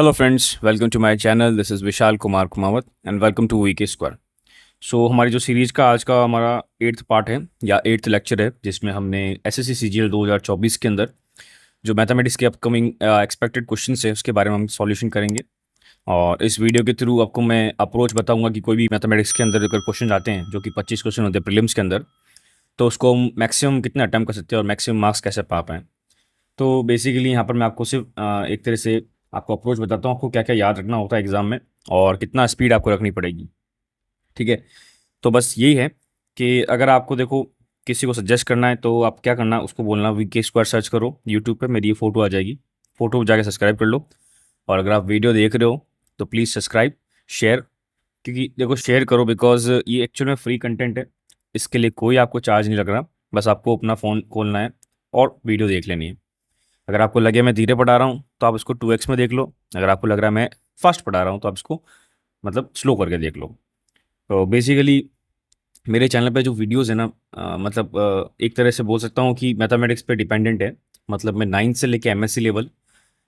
Hello friends, welcome to my channel. This is Vishal Kumar Kumawat and welcome to VK square. So हमारी जो series का आज का हमारा 8th पार्ट है या 8th लेक्चर है, जिसमें हमने एसएससी सीजीएल 2024 के अंदर जो मैथमेटिक्स के अपकमिंग एक्सपेक्टेड क्वेश्चन है उसके बारे में हम सॉल्यूशन करेंगे। और इस वीडियो के थ्रू आपको मैं अप्रोच बताऊंगा कि कोई भी मैथमेटिक्स के अंदर अगर क्वेश्चन आते हैं जो कि 25 क्वेश्चन होते हैं प्रीलिम्स के अंदर, तो उसको हम मैक्सिमम कितना अटैम्प्ट कर सकते हैं और मैक्सिमम मार्क्स कैसे पा पाएँ। तो बेसिकली यहाँ पर मैं आपको सिर्फ एक तरह से आपको अप्रोच बताता हूँ, आपको क्या क्या याद रखना होता है एग्ज़ाम में और कितना स्पीड आपको रखनी पड़ेगी। ठीक है, तो बस यही है कि अगर आपको देखो किसी को सजेस्ट करना है तो आप क्या करना, उसको बोलना वीके स्क्वायर सर्च करो यूट्यूब पे, मेरी ये फ़ोटो आ जाएगी, फ़ोटो जाके सब्सक्राइब कर लो। और अगर आप वीडियो देख रहे हो तो प्लीज़ सब्सक्राइब, शेयर, क्योंकि देखो शेयर करो बिकॉज ये एक्चुअल में फ्री कंटेंट है। इसके लिए कोई आपको चार्ज नहीं लग रहा, बस आपको अपना फ़ोन खोलना है और वीडियो देख लेनी है। अगर आपको लगे मैं धीरे पढ़ा रहा हूँ तो आप इसको 2x में देख लो, अगर आपको लग रहा है मैं फास्ट पढ़ा रहा हूँ तो आप इसको मतलब स्लो करके देख लो। तो बेसिकली मेरे चैनल पे जो वीडियोस है ना, एक तरह से बोल सकता हूँ कि मैथमेटिक्स पे डिपेंडेंट है। मतलब मैं 9th से लेके MSc level,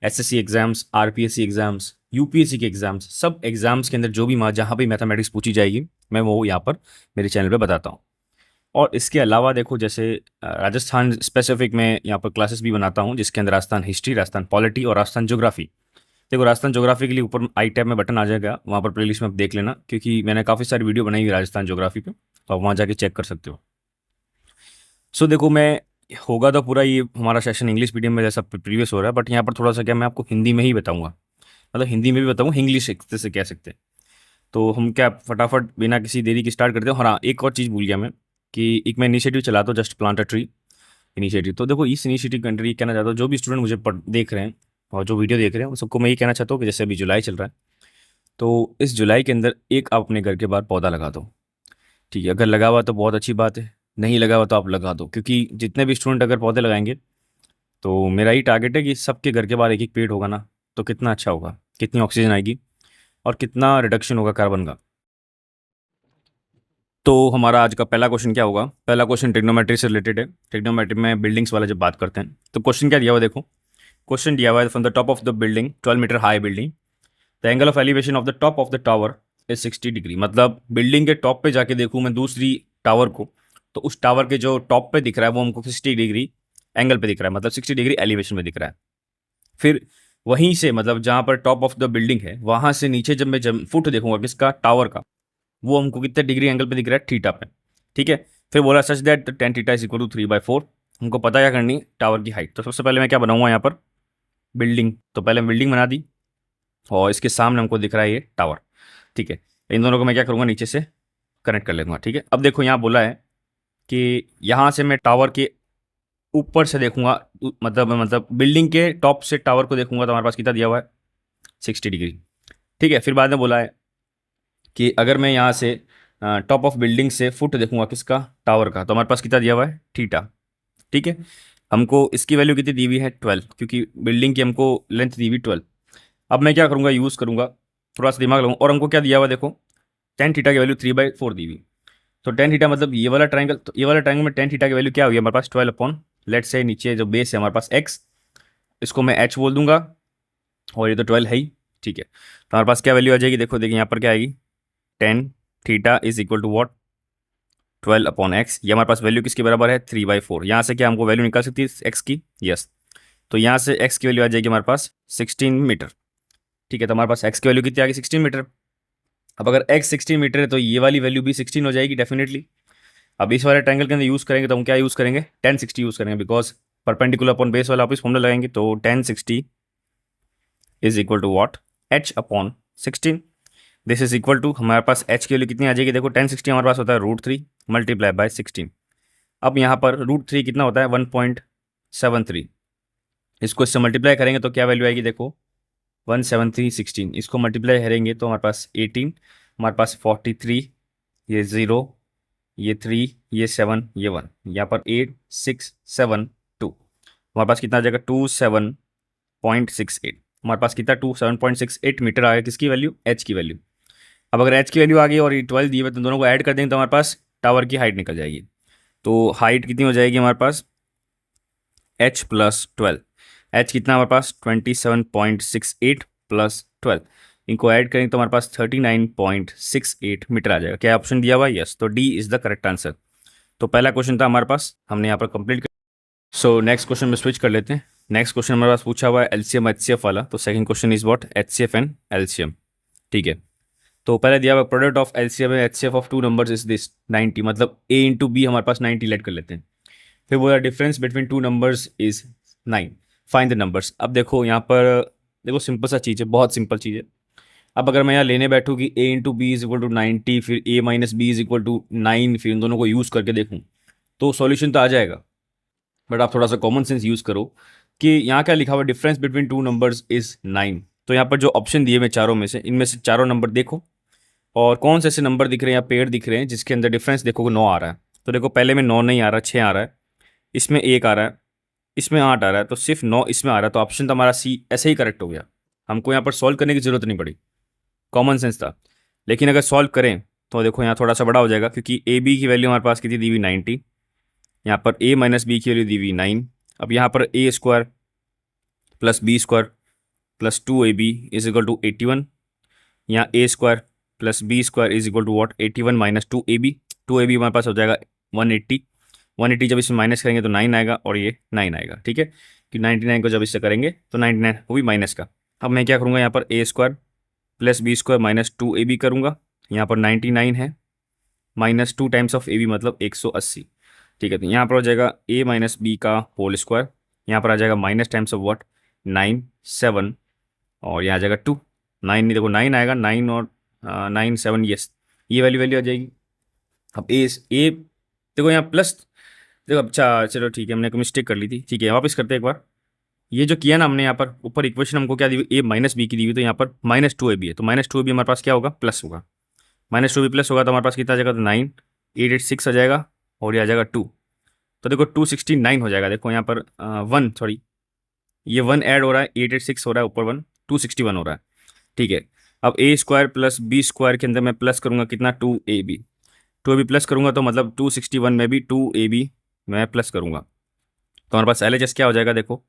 SSC exams, RPSC exams, UPSC के एग्जाम्स, सब एग्जाम्स के अंदर जो भी जहाँ भी मैथमेटिक्स पूछी जाएगी मैं वो यहाँ पर मेरे चैनल पे बताता हूँ। और इसके अलावा देखो जैसे राजस्थान स्पेसिफिक में यहाँ पर क्लासेस भी बनाता हूँ, जिसके अंदर राजस्थान हिस्ट्री, राजस्थान पॉलिटी और राजस्थान ज्योग्राफी। देखो राजस्थान ज्योग्राफी के लिए ऊपर आई टैब में बटन आ जाएगा, वहाँ पर प्लेलिस्ट में आप देख लेना, क्योंकि मैंने काफ़ी सारी वीडियो बनाई हुई है राजस्थान ज्योग्राफी पे, तो आप वहाँ जाके चेक कर सकते हो। सो देखो मैं होगा तो पूरा ये हमारा सेशन इंग्लिश मीडियम में जैसा प्रीवियस हो रहा है, बट यहाँ पर थोड़ा सा क्या मैं आपको हिंदी में ही बताऊँगा, मतलब हिंदी में भी बताऊँगा, इंग्लिश एक तरह से कह सकते हैं। तो हम क्या फटाफट बिना किसी देरी की स्टार्ट करते हैं। हाँ, एक और चीज़ भूल गया मैं कि एक मैं इनिशिएटिव चलाता हूँ, just plant a tree initiative. तो देखो इस इनिशिएटिव के अंदर ये कहना चाहता हूँ, जो भी स्टूडेंट मुझे देख रहे हैं और जो वीडियो देख रहे हैं उन सबको मैं ये कहना चाहता हूँ कि जैसे अभी जुलाई चल रहा है, तो इस जुलाई के अंदर एक आप अपने घर के बाहर पौधा लगा दो। ठीक है, अगर लगा हुआ तो बहुत अच्छी बात है, नहीं लगा हुआ तो आप लगा दो, क्योंकि जितने भी स्टूडेंट अगर पौधे लगाएंगे तो मेरा ही टारगेट है कि सबके घर के बाहर एक एक पेड़ होगा ना, तो कितना अच्छा होगा, कितनी ऑक्सीजन आएगी और कितना रिडक्शन होगा कार्बन का। तो हमारा आज का पहला क्वेश्चन क्या होगा? पहला क्वेश्चन ट्रिग्नोमेट्री से रिलेटेड है। ट्रिग्नोमेट्री में बिल्डिंग्स वाला जब बात करते हैं तो क्वेश्चन क्या दिया हुआ है देखो। क्वेश्चन दिया हुआ है, from the top of the building 12 metre high building, the angle of elevation of the top of the tower is 60 degree. मतलब बिल्डिंग के टॉप पे जाके देखूँ मैं दूसरी टावर को, तो उस टावर के जो टॉप पे दिख रहा है वो हमको 60 डिग्री एंगल पे दिख रहा है, मतलब 60 डिग्री एलिवेशन में दिख रहा है। फिर वहीं से मतलब जहाँ पर टॉप ऑफ द बिल्डिंग है वहाँ से नीचे जब मैं फुट देखूंगा किसका, टावर का, वो हमको कितने डिग्री एंगल पे दिख रहा है, थीटा पे। ठीक है, फिर बोला such that tan theta is equal to 3/4। हमको पता क्या करनी, टावर की हाइट। तो सबसे पहले मैं क्या बनाऊंगा यहाँ पर, बिल्डिंग। तो पहले बिल्डिंग बना दी और इसके सामने हमको दिख रहा है ये टावर। ठीक है, इन दोनों को मैं क्या करूँगा, नीचे से कनेक्ट कर लेंगे। ठीक है, अब देखो यहाँ बोला है कि यहाँ से मैं टावर के ऊपर से देखूंगा, मतलब बिल्डिंग के टॉप से टावर को देखूंगा, तो हमारे पास कितना दिया हुआ है, 60 डिग्री। ठीक है, फिर बाद में बोला है कि अगर मैं यहाँ से टॉप ऑफ बिल्डिंग से फुट देखूंगा किसका, टावर का, तो हमारे पास कितना दिया हुआ है, थीटा। ठीक है, हमको इसकी वैल्यू कितनी दी हुई है, 12, क्योंकि बिल्डिंग की हमको लेंथ दी हुई 12। अब मैं क्या करूँगा, यूज़ करूँगा, थोड़ा सा दिमाग लगाऊँ, और हमको क्या दिया हुआ है देखो, टेन थीटा की वैल्यू 3/4 दी हुई। तो टेन थीटा मतलब ये वाला ट्राइंगल, तो ये वाला ट्राइंगल में टेन थीटा की वैल्यू क्या हुई हमारे पास, 12 अपॉन, लेट से नीचे जो बेस है हमारे पास एक्स, इसको मैं एच बोल दूंगा, और ये तो 12 है ही। ठीक है, तो हमारे पास क्या वैल्यू आ जाएगी, देखो देखिए यहाँ पर क्या आएगी, tan theta is equal to what, 12/x। ये हमारे पास वैल्यू किसके बराबर है, 3/4। यहाँ से क्या हमको वैल्यू निकाल सकती है एक्स की, यस। तो यहाँ से एक्स की वैल्यू आ जाएगी हमारे पास 16 मीटर। ठीक है, तो हमारे पास एक्स की वैल्यू कितनी आ गई, 16 मीटर। अब अगर एक्स 16 मीटर है तो ये वाली वैल्यू भी 16 हो जाएगी डेफिनेटली। अब इस वाले ट्रायंगल के अंदर यूज़ करेंगे तो हम क्या यूज़ करेंगे, 1060 यूज़ करेंगे, बिकॉज परपेंडिकुलर अपॉन बेस वाला ऑफिस फॉर्मूला लगाएंगे। तो 1060 is equal to what, H upon 16। This is equal to, हमारे पास एच की वैल्यू कितनी आ जाएगी, देखो 1060 हमारे पास होता है √3 मल्टीप्लाई बाय 16। अब यहाँ पर √3 कितना होता है, 1.73। इसको इससे मल्टीप्लाई करेंगे तो क्या वैल्यू आएगी, देखो 17316। इसको मल्टीप्लाई करेंगे तो हमारे पास 18, हमारे पास 43, ये 0, ये 3, ये 7, ये 1, यहाँ पर 8672। हमारे पास कितना आ जाएगा, 27.68। हमारे पास कितना, 27.68 मीटर आ गया, किसकी वैल्यू, एच की वैल्यू। अब अगर एच की वैल्यू आ गई और ये 12 दी हुई, तो दोनों को ऐड कर देंगे तो हमारे पास टावर की हाइट निकल जाएगी। तो हाइट कितनी हो जाएगी हमारे पास, एच प्लस 12। एच कितना हमारे पास, 27.68 प्लस 12, इनको ऐड करेंगे तो हमारे पास 39.68 मीटर आ जाएगा। क्या ऑप्शन दिया हुआ है? यस, तो D is the correct answer. तो पहला क्वेश्चन था हमारे पास, हमने यहाँ पर कंप्लीट कर। सो नेक्स्ट क्वेश्चन में स्विच कर लेते हैं। नेक्स्ट क्वेश्चन हमारे पास पूछा हुआ है एलसीएम एचसीएफ वाला। तो second question is what? HCF and LCM. ठीक है, तो पहले दिया हुआ product of LCM and HCF of two numbers is this 90, मतलब ए इंटू बी हमारे पास 90 लेट कर लेते हैं। फिर बोला difference between two numbers is 9, find the numbers. अब देखो यहाँ पर, देखो सिंपल सा चीज़ है, बहुत सिंपल चीज़ है। अब अगर मैं यहाँ लेने बैठूँ कि A into B is equal to 90, फिर A minus B is equal to 9, फिर इन दोनों को यूज़ करके देखूँ तो सॉल्यूशन तो आ जाएगा। बट आप थोड़ा सा कॉमन सेंस यूज़ करो कि यहाँ क्या लिखा हुआ, difference between two numbers is 9। तो यहाँ पर जो ऑप्शन दिए हुए चारों में से, इनमें से चारों नंबर देखो और कौन से ऐसे नंबर दिख रहे हैं या पेयर दिख रहे हैं जिसके अंदर डिफरेंस देखो 9 आ रहा है। तो देखो पहले में 9 नहीं आ रहा, 6 आ रहा है, इसमें 1 आ रहा है, इसमें 8 आ रहा है, तो सिर्फ 9 इसमें आ रहा है। तो ऑप्शन तो हमारा सी ऐसे ही करेक्ट हो गया। हमको यहाँ पर सॉल्व करने की जरूरत नहीं पड़ी, कॉमन सेंस था। लेकिन अगर सॉल्व करें तो देखो यहाँ थोड़ा सा बड़ा हो जाएगा, क्योंकि ए बी की वैल्यू हमारे पास कितनी दी हुई 90, यहाँ पर ए माइनस बी की वैल्यू दी हुई 9। अब यहाँ पर A square plus B square plus 2ab is equal to 81, यहाँ A square plus B square is equal to what 81 minus 2ab, 2ab हमारे पास हो जाएगा 180, 180 जब इसमें माइनस करेंगे तो 9 आएगा और ये 9 आएगा। ठीक है, कि 99 को जब इससे करेंगे तो 99 वो भी माइनस का। अब मैं क्या करूँगा, यहाँ पर A square plus B square minus 2ab करूँगा, यहाँ पर 99 है minus 2 times of A B मतलब 180। ठीक है, तो यहाँ पर हो जाएगा ए माइनस बी का होल स्क्वायर, यहाँ पर आ जाएगा माइनस टाइम्स ऑफ व्हाट 9 7, और यहाँ आ जाएगा 2, 9 नहीं, देखो 9 आएगा, 9 और 9 7, यस ये वैल्यू वैल्यू आ जाएगी। अब ए देखो यहाँ प्लस, देखो अच्छा चलो ठीक है, हमने एक मिस्टेक कर ली थी। ठीक है, वापस करते हैं एक बार। ये जो किया ना हमने, यहाँ पर ऊपर इक्वेशन हमको क्या दी हुई, ए माइनस बी की दी हुई, तो यहाँ पर माइनस 2ab है, तो माइनस 2ab हमारे पास क्या होगा, प्लस होगा। माइनस 2ab प्लस होगा तो हमारे पास कितना आ जाएगा, तो 9 886 आ जाएगा, और ये आ जाएगा 2, तो देखो 269 हो जाएगा। देखो यहाँ पर 1 सॉरी, ये 1 ऐड हो रहा है, 886 हो रहा है ऊपर 1, 261 हो रहा है। ठीक है, अब ए स्क्वायर प्लस बी स्क्वायर के अंदर मैं प्लस करूँगा कितना, 2ab, 2ab प्लस करूँगा तो मतलब 261 में भी 2ab मैं प्लस करूँगा, तो हमारे पास LHS क्या हो जाएगा, देखो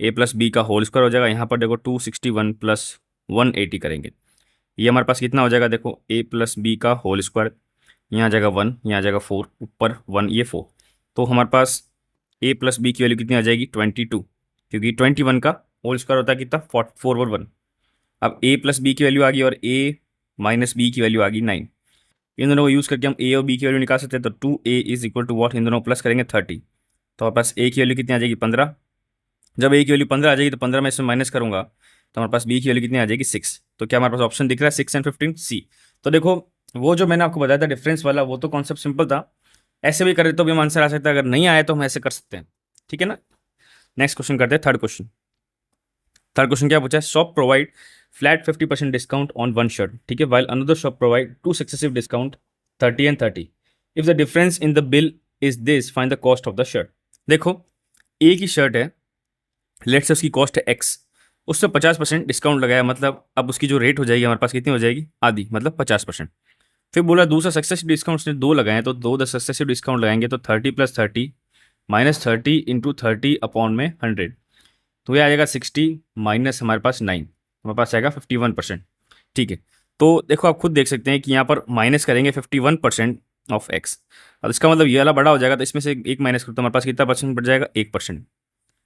ए प्लस बी का होल स्क्वायर हो जाएगा। यहाँ पर देखो 261 प्लस 180 करेंगे, ये हमारे पास कितना हो जाएगा, देखो ए प्लस बी का होल स्क्वायर, यहाँ आ जाएगा 1, यहाँ आ जाएगा 4, ऊपर 1 ये 4, तो हमारे पास ए प्लस बी की वैल्यू कितनी आ जाएगी 22, क्योंकि 21 का होल स्क्वायर होता है कितना 441। अब ए प्लस बी की वैल्यू आ गई और ए माइनस बी की वैल्यू आ गई 9, इन दोनों को यूज़ करके हम ए और बी की वैल्यू निकाल सकते हैं। तो 2a is equal to what, इन दोनों को प्लस करेंगे 30, तो हमारे पास ए की वैल्यू कितनी आ जाएगी 15। जब ए की वैल्यू 15 आ जाएगी तो 15 में इसमें माइनस करूंगा तो हमारे पास बी की वैल्यू कितनी आ जाएगी 6। तो क्या हमारे पास ऑप्शन दिख रहा है 6 एंड 15 सी। तो देखो वो जो मैंने आपको बताया था डिफरेंस वाला, वो तो कॉन्सेप्ट सिंपल था, ऐसे भी करे तो भी हम आंसर आ सकता है, अगर नहीं आया तो हम ऐसे कर सकते हैं। ठीक है ना, नेक्स्ट क्वेश्चन करते हैं, थर्ड क्वेश्चन। थर्ड क्वेश्चन क्या पूछा है, shop provide flat 50% discount on one shirt, ठीक है, while another shop provide two successive discount 30 and 30, if the difference in the bill is this find the cost of the shirt. देखो ए की shirt है, let's say उसकी cost है x, उससे 50% discount लगाया, मतलब अब उसकी जो रेट हो जाएगी हमारे पास कितनी हो जाएगी, आधी, मतलब 50%। फिर बोला दूसरा सक्सेसिव डिस्काउंट उसने 2 लगाए हैं, तो 2 सक्सेसिव डिस्काउंट लगाएंगे तो 30 प्लस 30 माइनस 30 इंटू 30 अपॉन में 100, तो ये आ जाएगा 60 माइनस हमारे पास 9, हमारे पास आएगा 51%। ठीक है, तो देखो आप खुद देख सकते हैं कि यहाँ पर माइनस करेंगे 51% ऑफ एक्स, अब इसका मतलब ये वाला बड़ा हो जाएगा, तो इसमें से एक माइनस करो तो हमारे पास कितना परसेंट बढ़ जाएगा, 1%।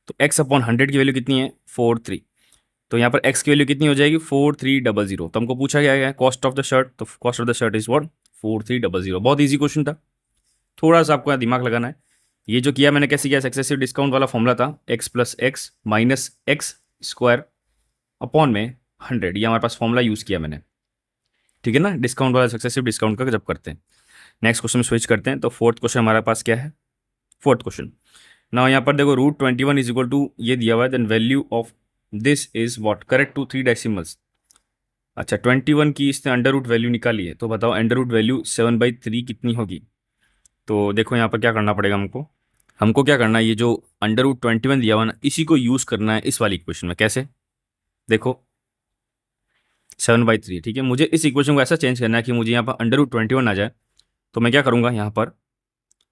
तो x अपॉन 100 की वैल्यू कितनी है 43, तो यहाँ पर x की वैल्यू कितनी हो जाएगी 4300। तो हमको पूछा गया है कॉस्ट ऑफ द शर्ट, तो cost of the shirt is what 4300। बहुत ईजी क्वेश्चन था, थोड़ा सा आपको यहाँ दिमाग लगाना है। ये जो किया मैंने कैसे किया, सक्सेसिव डिस्काउंट वाला फॉर्मूला था x plus x minus x square upon में 100, ये हमारे पास फॉर्मूला यूज़ किया मैंने। ठीक है ना, डिस्काउंट वाला सक्सेसिव डिस्काउंट का जब करते हैं। नेक्स्ट क्वेश्चन में स्विच करते हैं, तो फोर्थ क्वेश्चन हमारे पास क्या है, फोर्थ क्वेश्चन ना, यहाँ पर देखो √21 इज इक्वल टू ये दिया हुआ है, then value of this is what, correct to 3 decimals. अच्छा 21 की इसने अंडर रूट वैल्यू निकाली है, तो बताओ अंडर रूट वैल्यू 7/3 कितनी होगी। तो देखो यहाँ पर क्या करना पड़ेगा हमको, हमको क्या करना है, ये जो √21 दिया हुआ ना, इसी को यूज़ करना है इस वाली इक्वेशन में। कैसे, देखो 7/3, ठीक है, मुझे इस इक्वेशन को ऐसा चेंज करना है कि मुझे यहाँ पर अंडर रूट 21 आ जाए। तो मैं क्या करूँगा, यहाँ पर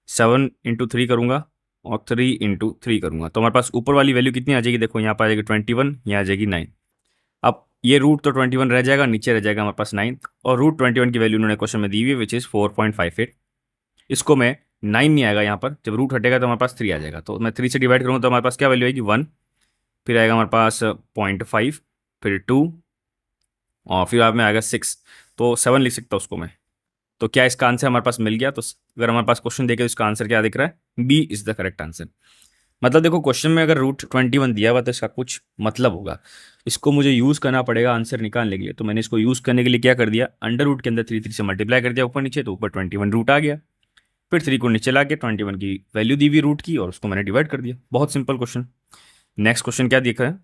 7 इंटू 3 करूँगा और 3 इंटू 3 करूँगा, तो हमारे पास ऊपर वाली वैल्यू कितनी आ जाएगी, देखो यहाँ पर आ जाएगी 21, यहाँ आ जाएगी 9। अब ये रूट तो 21 रह जाएगा, नीचे रह जाएगा हमारे पास 9, और रूट 21 की वैल्यू उन्होंने क्वेश्चन में दी हुई है विच इज़ 4.58। इसको मैं 9 नहीं आएगा यहाँ पर, जब रूट हटेगा तो हमारे पास 3 आ जाएगा, तो मैं 3 से डिवाइड करूँगा तो हमारे पास क्या वैल्यू आएगी 1, फिर आएगा हमारे पास 0.5, फिर 2, और फिर बाद में आएगा 6, तो 7 लिख सकता हूँ उसको मैं। तो क्या इसका आंसर हमारे पास मिल गया? तो अगर हमारे पास क्वेश्चन देखे तो इसका आंसर क्या दिख रहा है? B is the correct answer. मतलब देखो क्वेश्चन में अगर रूट 21 दिया हुआ तो इसका कुछ मतलब होगा, इसको मुझे यूज़ करना पड़ेगा आंसर निकालने के लिए। तो मैंने इसको यूज़ करने के लिए क्या कर दिया, अंडर रूट के अंदर 3 से मल्टीप्लाई कर दिया ऊपर नीचे, तो ऊपर 21 रूट आ गया, फिर 3 को नीचे ला के 21 की वैल्यू दी हुई रूट की और उसको मैंने डिवाइड कर दिया। बहुत सिंपल क्वेश्चन। नेक्स्ट क्वेश्चन क्या दिखा है?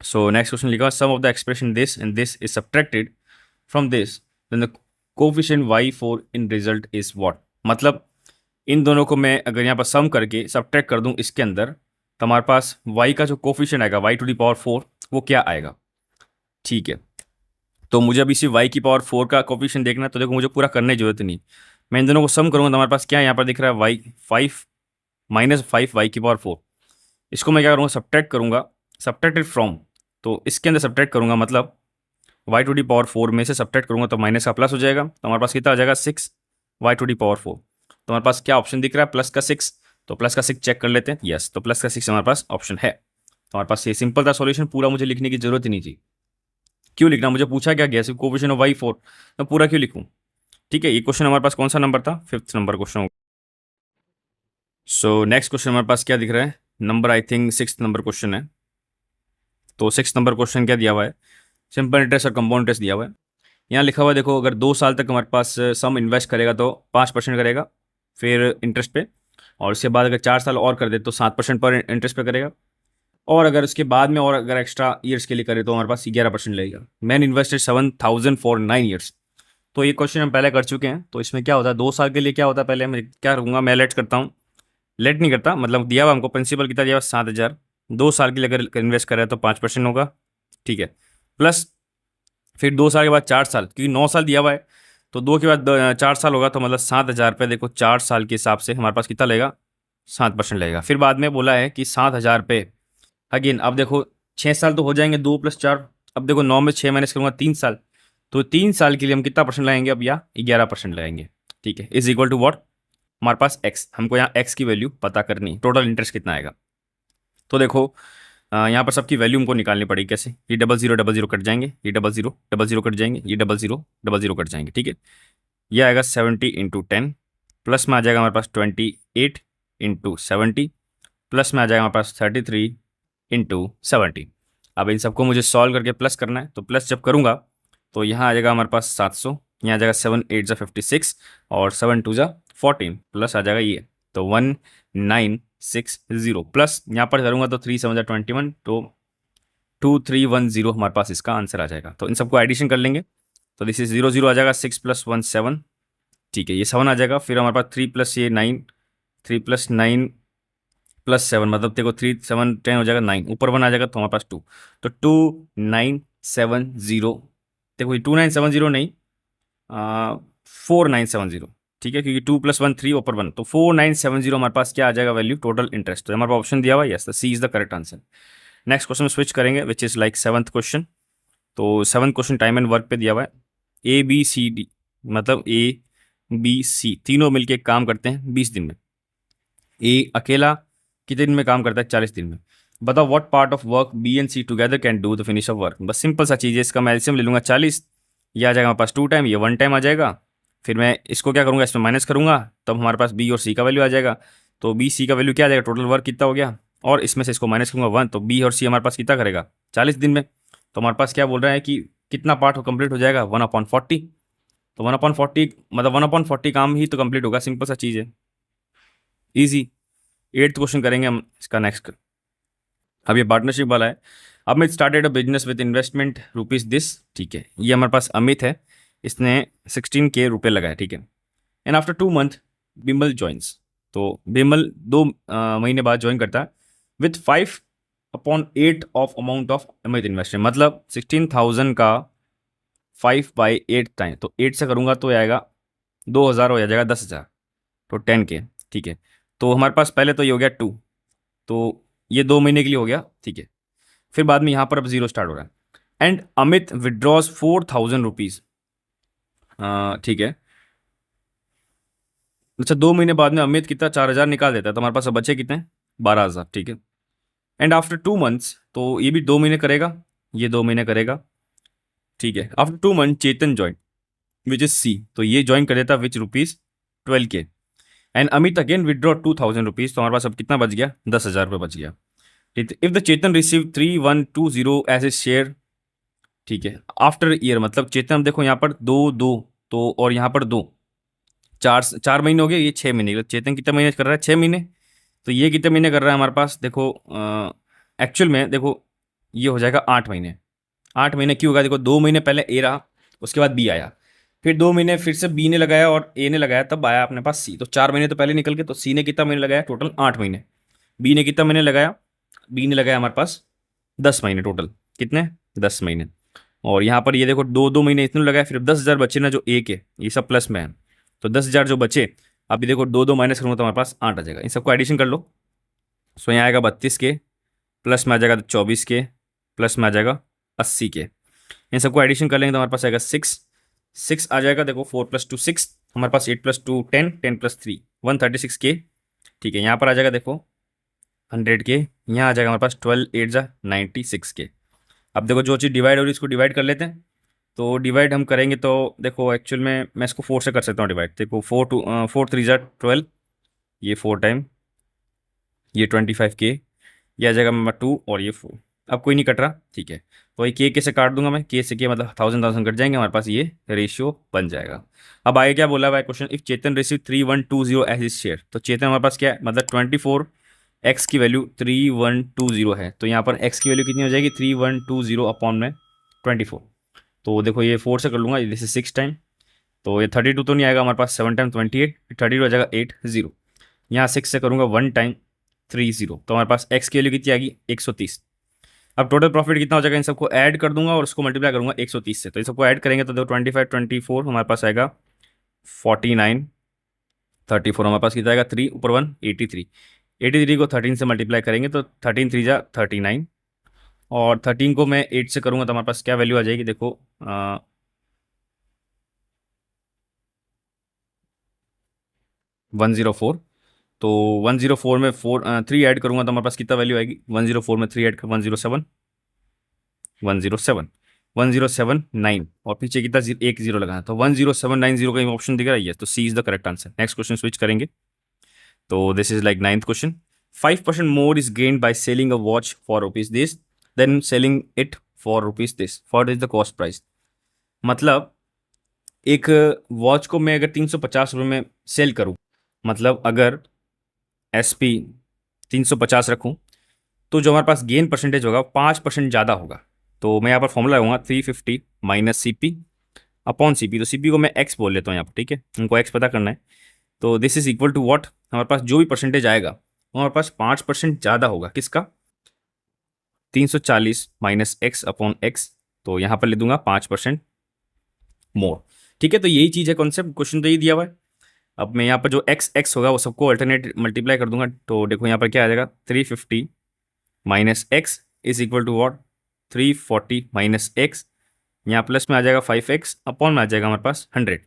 सो नेक्स्ट क्वेश्चन लिखा, sum of the expression this and this is subtracted from this, then the coefficient y4 in result is what. मतलब इन दोनों को मैं अगर यहाँ पर सम करके सब्ट्रैक्ट कर दूं इसके अंदर, तो हमारे पास y का जो कोफिशिएंट आएगा y⁴ वो क्या आएगा? ठीक है, तो मुझे अभी सिर्फ y की पावर 4 का कोफिशिएंट देखना है, तो देखो मुझे पूरा करने की जरूरत नहीं, मैं इन दोनों को सम करूंगा तो हमारे पास क्या यहाँ पर दिख रहा है -5 y⁴। इसको मैं क्या करूँगा, सब्ट्रैक्ट करूँगा, सब्ट्रैक्टेड फ्रॉम, तो इसके अंदर सब्ट्रैक्ट करूँगा, मतलब y⁴ में से सब्ट्रैक्ट करूँगा तो माइनस का प्लस हो जाएगा, तो हमारे पास कितना आ जाएगा 6 y⁴। तो हमारे पास क्या ऑप्शन दिख रहा है, प्लस का 6, तो प्लस का 6 चेक कर लेते हैं। यस, तो प्लस का 6 हमारे पास ऑप्शन है। तो हमारे पास ये सिंपल था सॉल्यूशन, पूरा मुझे लिखने की जरूरत ही नहीं थी। क्यों लिखना, मुझे पूछा क्या गया सिर्फ कोफिशिएंट ऑफ y4, मैं पूरा क्यों लिखूं? ठीक है, ये क्वेश्चन हमारे पास कौन सा नंबर था, 5th नंबर क्वेश्चन होगा। सो नेक्स्ट क्वेश्चन हमारे पास क्या दिख रहा है, number I think 6th number question है। तो 6th नंबर क्वेश्चन क्या दिया हुआ है, सिंपल इंटरेस्ट और कंपाउंड इंटरेस्ट दिया हुआ है। यहाँ लिखा हुआ है देखो, अगर 2 साल तक हमारे पास सम इन्वेस्ट करेगा तो 5% करेगा फिर इंटरेस्ट पे, और उसके बाद अगर 4 साल और कर दे तो 7% पर इंटरेस्ट पे करेगा, और अगर उसके बाद में और अगर एक्स्ट्रा ईयर्स के लिए करे तो हमारे पास 11% लगेगा। Man invested 7,000 for 9 years. तो ये क्वेश्चन हम पहले कर चुके हैं, तो इसमें क्या होता है 2 साल के लिए क्या होता है, पहले मैं क्या करूँगा, मैं लेट करता हूँ, लेट नहीं करता, मतलब दिया हुआ हमको प्रिंसिपल कितना दिया हुआ 7,000, 2 साल के लिए अगर इन्वेस्ट करें तो 5% होगा, ठीक है, प्लस फिर 2 साल के बाद 4 साल, क्योंकि 9 साल दिया हुआ है, तो 2 के बाद 4 साल होगा, तो मतलब 7,000 रुपये, देखो 4 साल के हिसाब से हमारे पास कितना लगेगा, 7% लगेगा। फिर बाद में बोला है कि 7,000 रुपये अगेन, अब देखो 6 साल तो हो जाएंगे, 2 + 4, अब देखो 9 में 6 माइनस करूँगा 3 साल, तो 3 साल के लिए हम कितना परसेंट लगाएंगे अब, या 11% लगाएंगे, ठीक है, इज इक्वल टू वॉट, हमारे पास एक्स, हमको यहाँ एक्स की वैल्यू पता करनी, टोटल इंटरेस्ट कितना आएगा। तो देखो यहाँ पर सबकी वैल्यू हमको निकालनी पड़ेगी, कैसे, ये 0000 कट जाएंगे, ये 0000 कट जाएंगे, ये 0000 कट जाएंगे, ठीक है, ये आएगा 70 × 10, प्लस में आ जाएगा हमारे पास 28 × 70, प्लस में आ जाएगा हमारे पास 33 × 70। अब इन सबको मुझे सॉल्व करके प्लस करना है, तो प्लस जब करूँगा तो यहाँ आ जाएगा हमारे पास 700, यहाँ आ जाएगा 7 × 8 = 56, और 7 × 2 = 14, प्लस आ जाएगा ये, तो 1960, प्लस यहाँ पर करूँगा तो 3 × 7 = 21, तो 2310 हमारे पास इसका आंसर आ जाएगा। तो इन सबको एडिशन कर लेंगे, तो दिस इज 00 आ जाएगा, 6 + 1 7, ठीक है, ये 7 आ जाएगा, फिर हमारे पास 3 + ये 9, 3 + 9 + 7, मतलब देखो 3 7 10 हो जाएगा 9, ऊपर 1 आ जाएगा तो हमारे पास 2, तो 2970, देखो ये 2970 नहीं, 4970, ठीक है, क्योंकि 2 + 1 3, ऊपर 1, तो 4970 हमारे पास क्या आ जाएगा वैल्यू, टोटल इंटरेस्ट। तो हमारे पास ऑप्शन दिया हुआ है, yes, C is the correct answer. Next question में स्विच करेंगे which is like 7th question. तो 7th question time and work पे दिया हुआ है, ABCD, मतलब ABC तीनों मिलके काम करते हैं 20 दिन में, ए अकेला कितने दिन में काम करता है, 40 दिन में। बताओ what part of work B and C together can do the finish of work. बस सिंपल सा चीज़ है, इसका मैं एलसीएम ले लूँगा 40, ये आ जाएगा हमारे पास 2 टाइम, ये 1 टाइम आ जाएगा, फिर मैं इसको क्या करूँगा, इसमें माइनस करूँगा, तब हमारे पास बी और सी का वैल्यू आ जाएगा। तो बी सी का वैल्यू क्या आ जाएगा, टोटल वर्क कितना हो गया, और इसमें से इसको माइनस करूँगा 1, तो बी और सी हमारे पास कितना करेगा 40 दिन में। तो हमारे पास क्या बोल रहा है कि कितना पार्ट कंप्लीट हो जाएगा, 1/40, तो 1/40 मतलब 1/40 काम ही तो कंप्लीट होगा, सिंपल सा चीज़ है, ईजी। 8th क्वेश्चन करेंगे हम इसका नेक्स्ट। अब ये पार्टनरशिप वाला है, अब मैं started a business with investment rupees this, ठीक है, ये हमारे पास अमित है, इसने 16K रुपये लगाए, ठीक है, and after 2 month Bimal joins, तो बिमल 2 महीने बाद ज्वाइन करता है with 5/8 of amount of Amit investment, मतलब 16,000 का 5/8 टाइम, तो 8 से करूँगा तो आएगा 2,000 हो जाएगा 10,000, तो 10K, ठीक है। तो हमारे पास पहले तो ये हो गया 2, तो ये 2 महीने के लिए हो गया, ठीक है, फिर बाद में यहाँ पर अब जीरो स्टार्ट हो रहा है, एंड अमित विड्रॉज 4,000 रुपीज। ठीक है। अच्छा, 2 महीने बाद में अमित कितना 4,000 निकाल देता है, तो हमारे पास अब बचे कितने 12,000। ठीक है। एंड आफ्टर 2 मंथ्स, तो ये भी 2 महीने करेगा, ये 2 महीने करेगा। ठीक है। After 2 month Chetan join which is C, तो ये ज्वाइन कर देता which rupees 12K। And Amit again withdraw 2,000 rupees, तो हमारे पास अब कितना बच गया 10,000 रुपये बच गया। ठीक है। If the Chetan receive 3,120 as a share. ठीक है। आफ्टर ईयर, मतलब चेतन देखो यहाँ पर दो दो, तो और यहाँ पर दो, 4 4 महीने हो गए, ये 6 महीने, चेतन कितने महीने कर रहा है 6 महीने। तो ये कितने महीने कर रहा है हमारे पास, देखो एक्चुअल में देखो ये हो जाएगा 8 महीने। 8 महीने क्यों होगा, देखो 2 महीने पहले ए रहा, उसके बाद बी आया, फिर 2 महीने फिर से बी ने लगाया और ए ने लगाया, तब आया अपने पास सी। तो 4 महीने तो पहले निकल गए, तो सी ने कितना महीने लगाया टोटल 8 महीने। बी ने कितना महीने लगाया, बी ने लगाया हमारे पास 10 महीने टोटल, कितने 10 महीने। और यहाँ पर ये देखो 2 2 महीने इतने लगाया, फिर 10,000 बचे ना जो ए के, ये सब प्लस में है, तो 10,000 जो बचे, अभी देखो 2 2 माइनस करूँगा तो हमारे पास 8 आ जाएगा। इन सबको एडिशन कर लो। सो यहाँ आएगा 32K, प्लस में आ जाएगा 24K, प्लस में आ जाएगा 80K। इन सबको एडिशन कर लेंगे तो हमारे पास आएगा 6 आ जाएगा। देखो 4 + 2 6, हमारे पास 8 + 2 10, 10 + 3 136K। ठीक है। यहाँ पर आ जाएगा देखो 100K, यहाँ आ जाएगा हमारे पास 12 8 96K। अब देखो जो चीज़ डिवाइड हो रही है इसको डिवाइड कर लेते हैं। तो डिवाइड हम करेंगे तो देखो एक्चुअल में मैं इसको 4 से कर सकता हूँ डिवाइड। देखो 4 3 = 12, ये 4 टाइम, ये 25K, ये आ जाएगा नंबर 2 और ये 4। अब कोई नहीं कट रहा। ठीक है। तो ये के से काट दूंगा मैं, के से के मतलब 1000 कट जाएंगे, हमारे पास ये रेशियो बन जाएगा। अब आगे क्या बोला हुआ है question, if Chetan receive 3,120 as is share. तो चेतन हमारे पास क्या है, मतलब 24, x की वैल्यू 3,120 है, तो यहाँ पर x की वैल्यू कितनी हो जाएगी 3,120 अपॉन में 24। तो देखो ये 4 से कर लूँगा, दिस इज 6 टाइम, तो ये 32 तो नहीं आएगा हमारे पास, 7 टाइम 28, 32 हो जाएगा 80। यहाँ 6 से करूँगा 1 टाइम 30, तो हमारे पास x की वैल्यू कितनी आएगी 130। अब टोटल प्रॉफिट कितना हो जाएगा, इन सबको ऐड कर दूंगा और उसको मल्टीप्लाई करूंगा 130 से, तो इन सबको ऐड करेंगे तो देखो 25 24 हमारे पास आएगा 49, 34 हमारे पास कितना आएगा 3 ऊपर 1 83। 83 को 13 से मल्टीप्लाई करेंगे तो 13 3 जा 39, और 13 को मैं 8 से करूंगा तो हमारे पास क्या वैल्यू आ जाएगी, देखो 104। तो 104 में 3 ऐड करूंगा तो हमारे पास कितना वैल्यू आएगी, 104 में 3 ऐड कर 107, 107, 1079, और पीछे कितना एक जीरो लगाना, तो 10790 का ऑप्शन दिख रहा है, तो C is the correct answer. Next question switch करेंगे। तो this is like 9th question. 5% more is gained by selling a watch for rupees this then selling it for rupees this, for is the cost price. मतलब एक watch को मैं अगर 350 रुपये में cell करूं, मतलब अगर SP 350 रखूं, तो जो हमारे पास गेन परसेंटेज होगा 5% ज़्यादा होगा। तो मैं यहाँ पर फॉर्मूला लगाऊंगा 350 माइनस CP अपॉन CP। तो CP को मैं x बोल लेता हूँ यहाँ पर, ठीक है, उनको x पता करना है। तो this is equal to what, हमारे पास जो भी परसेंटेज आएगा वो हमारे पास 5% ज़्यादा होगा, किसका 340 माइनस x अपॉन x। तो यहाँ पर ले दूंगा 5% मोर। ठीक है। तो यही चीज़ है कॉन्सेप्ट, क्वेश्चन तो यही दिया हुआ है। अब मैं यहाँ पर जो x होगा वो सबको अल्टरनेट मल्टीप्लाई कर दूंगा, तो देखो यहाँ पर क्या आ जाएगा 350 minus x is equal to what 340 minus x, यहाँ प्लस में आ जाएगा 5x अपॉन में आ जाएगा हमारे पास 100।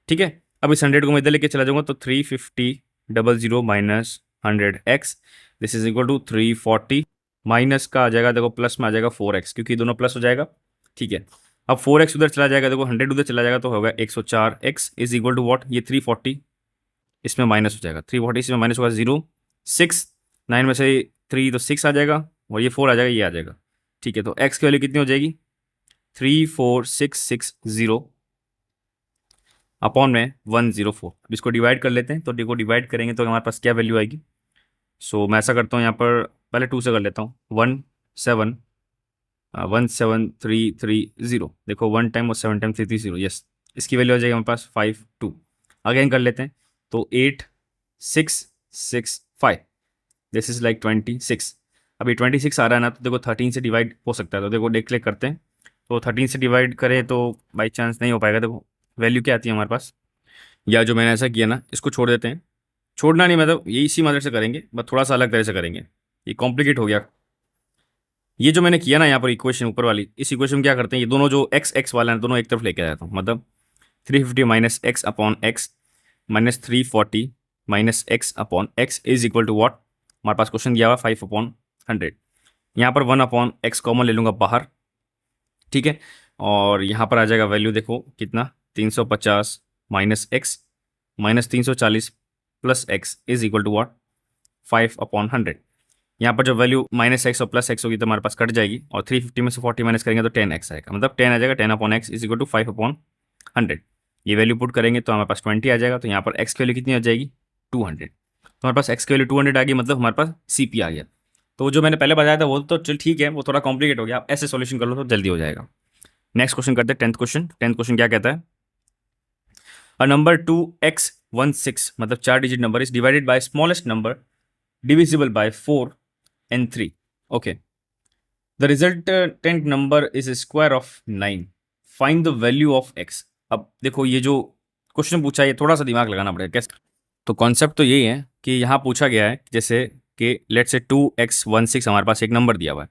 ठीक है। अब इस 100 को मैं इधर लेके चला जाऊंगा तो 350 minus 100x, this is equal to 340 minus का आ जाएगा, देखो प्लस में आ जाएगा 4x, क्योंकि दोनों प्लस हो जाएगा। ठीक है। अब 4x उधर चला जाएगा, देखो 100 उधर चला जाएगा तो होगा 104x is equal to what, ये 340 इसमें माइनस हो जाएगा, 340 इसमें माइनस होगा 0 6 9 में से 3 तो 6 आ जाएगा, और ये 4 आ जाएगा, ये आ जाएगा। ठीक है। तो x की वैल्यू कितनी हो जाएगी 34660 अपॉन में 104। अब इसको डिवाइड कर लेते हैं, तो देखो डिवाइड करेंगे तो हमारे पास क्या वैल्यू आएगी। सो मैं ऐसा करता हूँ, यहाँ पर पहले 2 से कर लेता हूँ, 17330, देखो 1 टाइम और 7 टाइम 330, यस, इसकी वैल्यू आ जाएगी हमारे पास 52। अगेन कर लेते हैं, तो 8665, दिस इज लाइक 26। अभी 26 आ रहा है ना, तो देखो 13 से डिवाइड हो सकता है, तो देखो डिक्लेयर करते हैं। तो 13 से डिवाइड करें तो बाई चांस नहीं हो पाएगा। देखो वैल्यू क्या आती है हमारे पास, या जो मैंने ऐसा किया ना इसको छोड़ देते हैं, छोड़ना नहीं मतलब ये इसी मदद से करेंगे, बस थोड़ा सा अलग तरह से करेंगे, ये कॉम्प्लिकेट हो गया। ये जो मैंने किया ना यहाँ पर इक्वेशन ऊपर वाली, इस इक्वेशन में क्या करते हैं, ये दोनों जो एक्स एक्स वाला है दोनों एक तरफ लेके आ जाता हूँ, मतलब 350 minus x upon x minus 340 minus x upon x is equal to what, हमारे पास क्वेश्चन दिया हुआ 5/100। यहाँ पर 1/x कॉमन ले लूँगा बाहर, ठीक है, और यहाँ पर आ जाएगा वैल्यू देखो कितना, 350 minus x minus 340 plus x is equal to what, 5/100। यहाँ पर जो वैल्यू माइनस एक्स और प्लस एक्स होगी तो हमारे पास कट जाएगी, और 350 में से 40 माइनस करेंगे तो 10x आएगा, मतलब 10 आ जाएगा, 10/x इज इक्वल टू 5/100। ये वैल्यू पुट करेंगे तो हमारे पास 20 आ जाएगा, तो यहाँ पर x की वैल्यू कितनी आ जाएगी, 200। तो हमारे पास x की वैल्यू 200 आ गई, मतलब हमारे पास CP आ गया। तो जो मैंने पहले बताया था वो तो चल ठीक है, वो थोड़ा कॉम्प्लिकेट हो गया, आप ऐसे सॉल्यूशन कर लो तो जल्दी हो जाएगा। नेक्स्ट क्वेश्चन करते हैं, 10th क्वेश्चन। 10th क्वेश्चन क्या कहता है, अ नंबर 2x16 मतलब 4 digit number is divided by smallest number divisible by 4 and 3। Okay, the resultant number is square of 9, find the value of x। अब देखो ये जो क्वेश्चन पूछा है ये थोड़ा सा दिमाग लगाना पड़ेगा कैसे। तो कॉन्सेप्ट तो यही है कि यहाँ पूछा गया है जैसे कि लेट्स से 2x16 हमारे पास एक नंबर दिया हुआ है,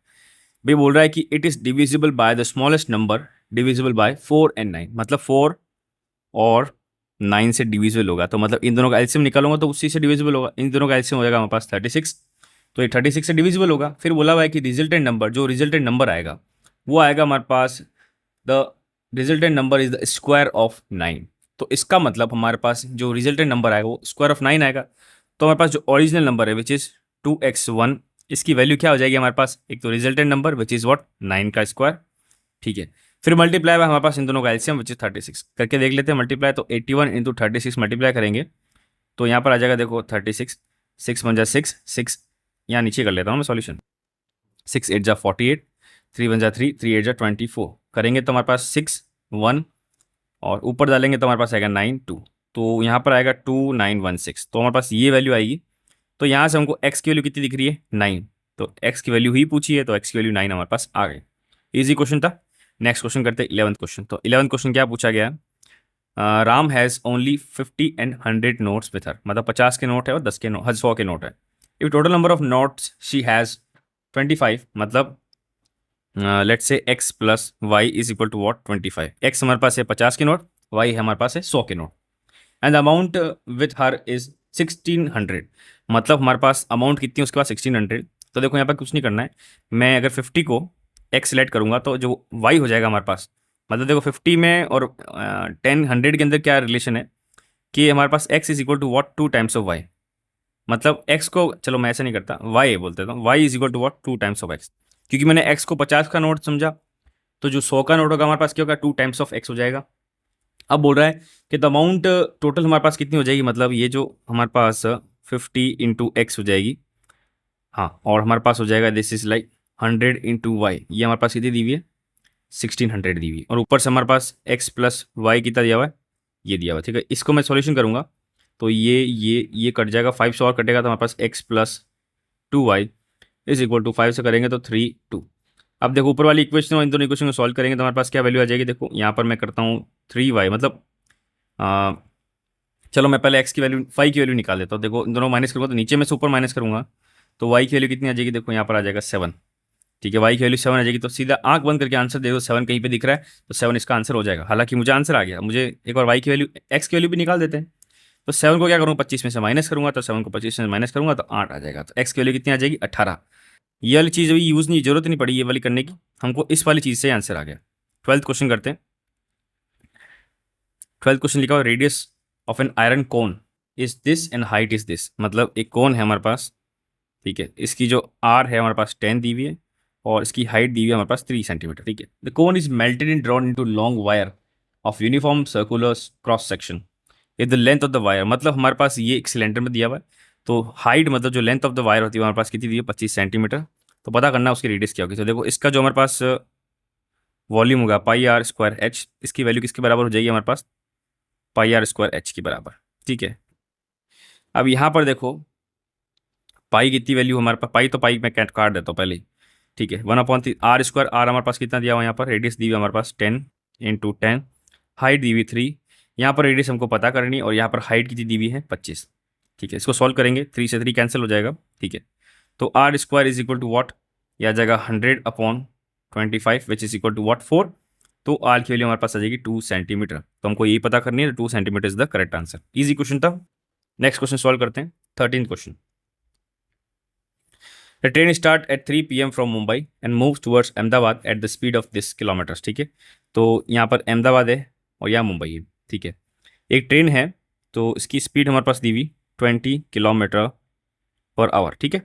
भी बोल रहा है कि it is divisible by the smallest number divisible by 4 and 9, मतलब 4 और 9 से डिविजिबल होगा, तो मतलब इन दोनों का एलसीएम निकालूंगा तो उसी से डिविजिबल होगा, इन दोनों का एलसीएम हो जाएगा हमारे पास 36, तो ये 36 से डिविजिबल होगा। फिर बोला हुआ है कि रिजल्टेंट नंबर, जो रिजल्टेंट नंबर आएगा वो आएगा हमारे पास, the resultant number is the square of 9। तो इसका मतलब हमारे पास जो रिजल्टेंट नंबर आएगा वो स्क्वायर ऑफ 9 आएगा। तो हमारे पास जो ओरिजिनल नंबर है विच इज़ 2x1, इसकी वैल्यू क्या हो जाएगी हमारे पास, एक तो resultant number which is what 9 का स्क्वायर, ठीक है। फिर मल्टीप्लाई बाय हमारे पास इन दोनों का एलसीएम विच इज 36 करके देख लेते हैं मल्टीप्लाई, तो 81 इंटू 36 मल्टीप्लाई करेंगे तो यहाँ पर आ जाएगा देखो 36, 6 1 जा 6, 6 यहाँ नीचे कर लेता हूँ मैं सॉल्यूशन, 6 8 जा 48, 3 1 जा 3, 3 8 जा 24 करेंगे तो हमारे पास 6 1 और ऊपर डालेंगे तो हमारे पास आएगा 9 2, तो यहाँ पर आएगा 2916, तो हमारे पास ये वैल्यू आएगी। तो यहाँ से हमको x की वैल्यू कितनी दिख रही है 9, तो x की वैल्यू ही पूछी है तो x की वैल्यू 9 हमारे पास आ गई। इजी क्वेश्चन था। नेक्स्ट क्वेश्चन करते हैं 11th क्वेश्चन। तो 11th क्वेश्चन क्या पूछा गया, Ram has only 50 and 100 notes with her, मतलब 50 के नोट है और 10 के नोट 100 के नोट है। If total number of notes she has 25, मतलब let's say x plus y is equal to what 25। x हमारे पास है 50 के नोट, y है हमारे पास है 100 के note, and amount with her is 1600, मतलब हमारे पास अमाउंट कितनी है उसके पास 1600। तो देखो यहाँ पर कुछ नहीं करना है, मैं अगर 50 को x सेलेक्ट करूँगा तो जो y हो जाएगा हमारे पास, मतलब देखो 50 में और 10 100 के अंदर क्या रिलेशन है कि हमारे पास x is equal to what 2 times of y, मतलब x को चलो मैं ऐसा नहीं करता, y बोलते था, y is equal to what 2 times of x, क्योंकि मैंने x को 50 का नोट समझा, तो जो 100 का नोट होगा हमारे पास क्या होगा 2 टाइम्स ऑफ x हो जाएगा। अब बोल रहा है कि द अमाउंट टोटल हमारे पास कितनी हो जाएगी, मतलब ये जो हमारे पास 50 इंटू एक्स हो जाएगी, हाँ, और हमारे पास हो जाएगा this is like 100 into y, ये हमारे पास कितनी दी हुई है 1600 दी हुई है, और ऊपर से हमारे पास x प्लस वाई कितना दिया हुआ है, ये दिया हुआ है, ठीक है। इसको मैं सॉल्यूशन करूँगा तो ये कट जाएगा, 5 से और कटेगा तो हमारे पास x plus 2y is equal to 5 से करेंगे तो 3 2। अब देखो ऊपर वाली इक्वेशन और इन दोनों इक्वेशन को सॉल्व करेंगे तो हमारे पास क्या वैल्यू आ जाएगी, देखो यहाँ पर मैं करता हूँ 3y, मतलब चलो मैं पहले x की वैल्यू फाई की वैल्यू निकाल देता हूँ। देखो इन दोनों माइनस करूँगा तो नीचे में से ऊपर माइनस करूँगा तो y की वैल्यू कितनी आ जाएगी, देखो यहाँ पर आ जाएगा 7, ठीक है। y की वैल्यू 7 आ जाएगी, तो सीधा आंख बंद करके आंसर दे दो, 7 कहीं पे दिख रहा है तो 7 इसका आंसर हो जाएगा। हालांकि मुझे आंसर आ गया, मुझे एक बार y की वैल्यू x की वैल्यू भी निकाल देते हैं, तो 7 को क्या करूँगा 25 में से माइनस करूँगा, तो 7 को 25 में से माइनस करूँगा तो 8 आ जाएगा, तो x की वैल्यू कितनी आ जाएगी 18। ये वाली चीज़ अभी यूज़ नहीं, जरूरत नहीं पड़ी ये वाली करने की, हमको इस वाली चीज़ से आंसर आ गया। 12th क्वेश्चन करते हैं। 12th क्वेश्चन लिखा हुआ radius of an iron cone is this and height is this, मतलब एक कोन है हमारे पास, ठीक है, इसकी जो आर है हमारे पास 10 दी हुई है और इसकी हाइट दी हुई है हमारे पास 3 सेंटीमीटर, ठीक है। The cone is melted in drawn into long wire of uniform circular cross section is the length of the wire, मतलब हमारे पास ये एक सिलेंडर में दिया हुआ है, तो हाइट मतलब जो लेंथ ऑफ द वायर होती है हमारे पास कितनी दी है 25 सेंटीमीटर, तो पता करना उसकी रेडियस क्या होगी। तो देखो इसका जो हमारे पास वॉल्यूम होगा पाई आर स्क्वायर एच, इसकी वैल्यू किसके बराबर हो जाएगी हमारे पास पाई आर स्क्वायर एच के बराबर, ठीक है। अब यहाँ पर देखो पाई कितनी वैल्यू हमारे पास, पाई तो पाई मैं काट देता हूँ पहले ही, ठीक है। 1/3 आर स्क्वायर, आर हमारे पास कितना दिया हुआ यहाँ पर, रेडियस दी हुई हमारे पास 10 इंटू 10, हाइट दी हुई 3, यहाँ पर रेडियस हमको पता करनी और यहाँ पर हाइट कितनी दी हुई है 25, ठीक है। इसको सॉल्व करेंगे 3 से 3 कैंसिल हो जाएगा, ठीक है। तो r square is equal to what यह आ जाएगा 100/25 which is equal to what 4। तो आर की वैल्यू हमारे पास आ जाएगी 2 सेंटीमीटर। तो हमको यही पता करनी है, 2 centimetre is the correct answer. Easy question था। नेक्स्ट क्वेश्चन सॉल्व करते हैं। 13th question. The train start at 3 PM from Mumbai and move towards Ahmedabad eight the speed of this kilometres. ठीक है, तो यहाँ पर अहमदाबाद है और यहाँ मुंबई है। ठीक है, एक ट्रेन है तो इसकी स्पीड हमारे पास दी हुई 20 km/h। ठीक है,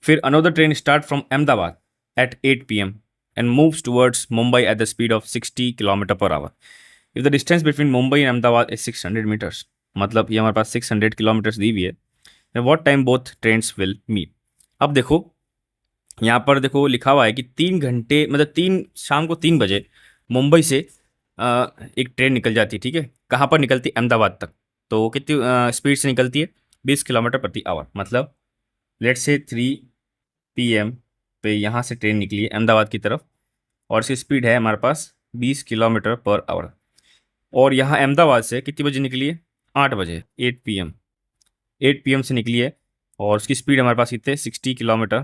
फिर another train start from Ahmedabad at 8 PM and moves towards Mumbai at the speed of 60 km/h। If the distance between Mumbai and Ahmedabad is 600 metres, मतलब ये हमारे पास 600 किलोमीटर्स दी हुई है। What time both trains will meet. अब देखो यहाँ पर देखो लिखा हुआ है कि 3 घंटे मतलब 3 शाम को 3 बजे मुंबई से एक ट्रेन निकल जाती है। ठीक है, कहाँ पर निकलती है? अहमदाबाद तक। तो कितनी स्पीड से निकलती है? 20 km/h। मतलब लेट से 3 PM पे यहाँ से ट्रेन निकली है अहमदाबाद की तरफ और इसकी स्पीड है हमारे पास 20 km/h। और यहाँ अहमदाबाद से कितनी बजे निकली है? 8 बजे, 8 PM से निकली है और उसकी स्पीड हमारे पास कितने 60 km/h।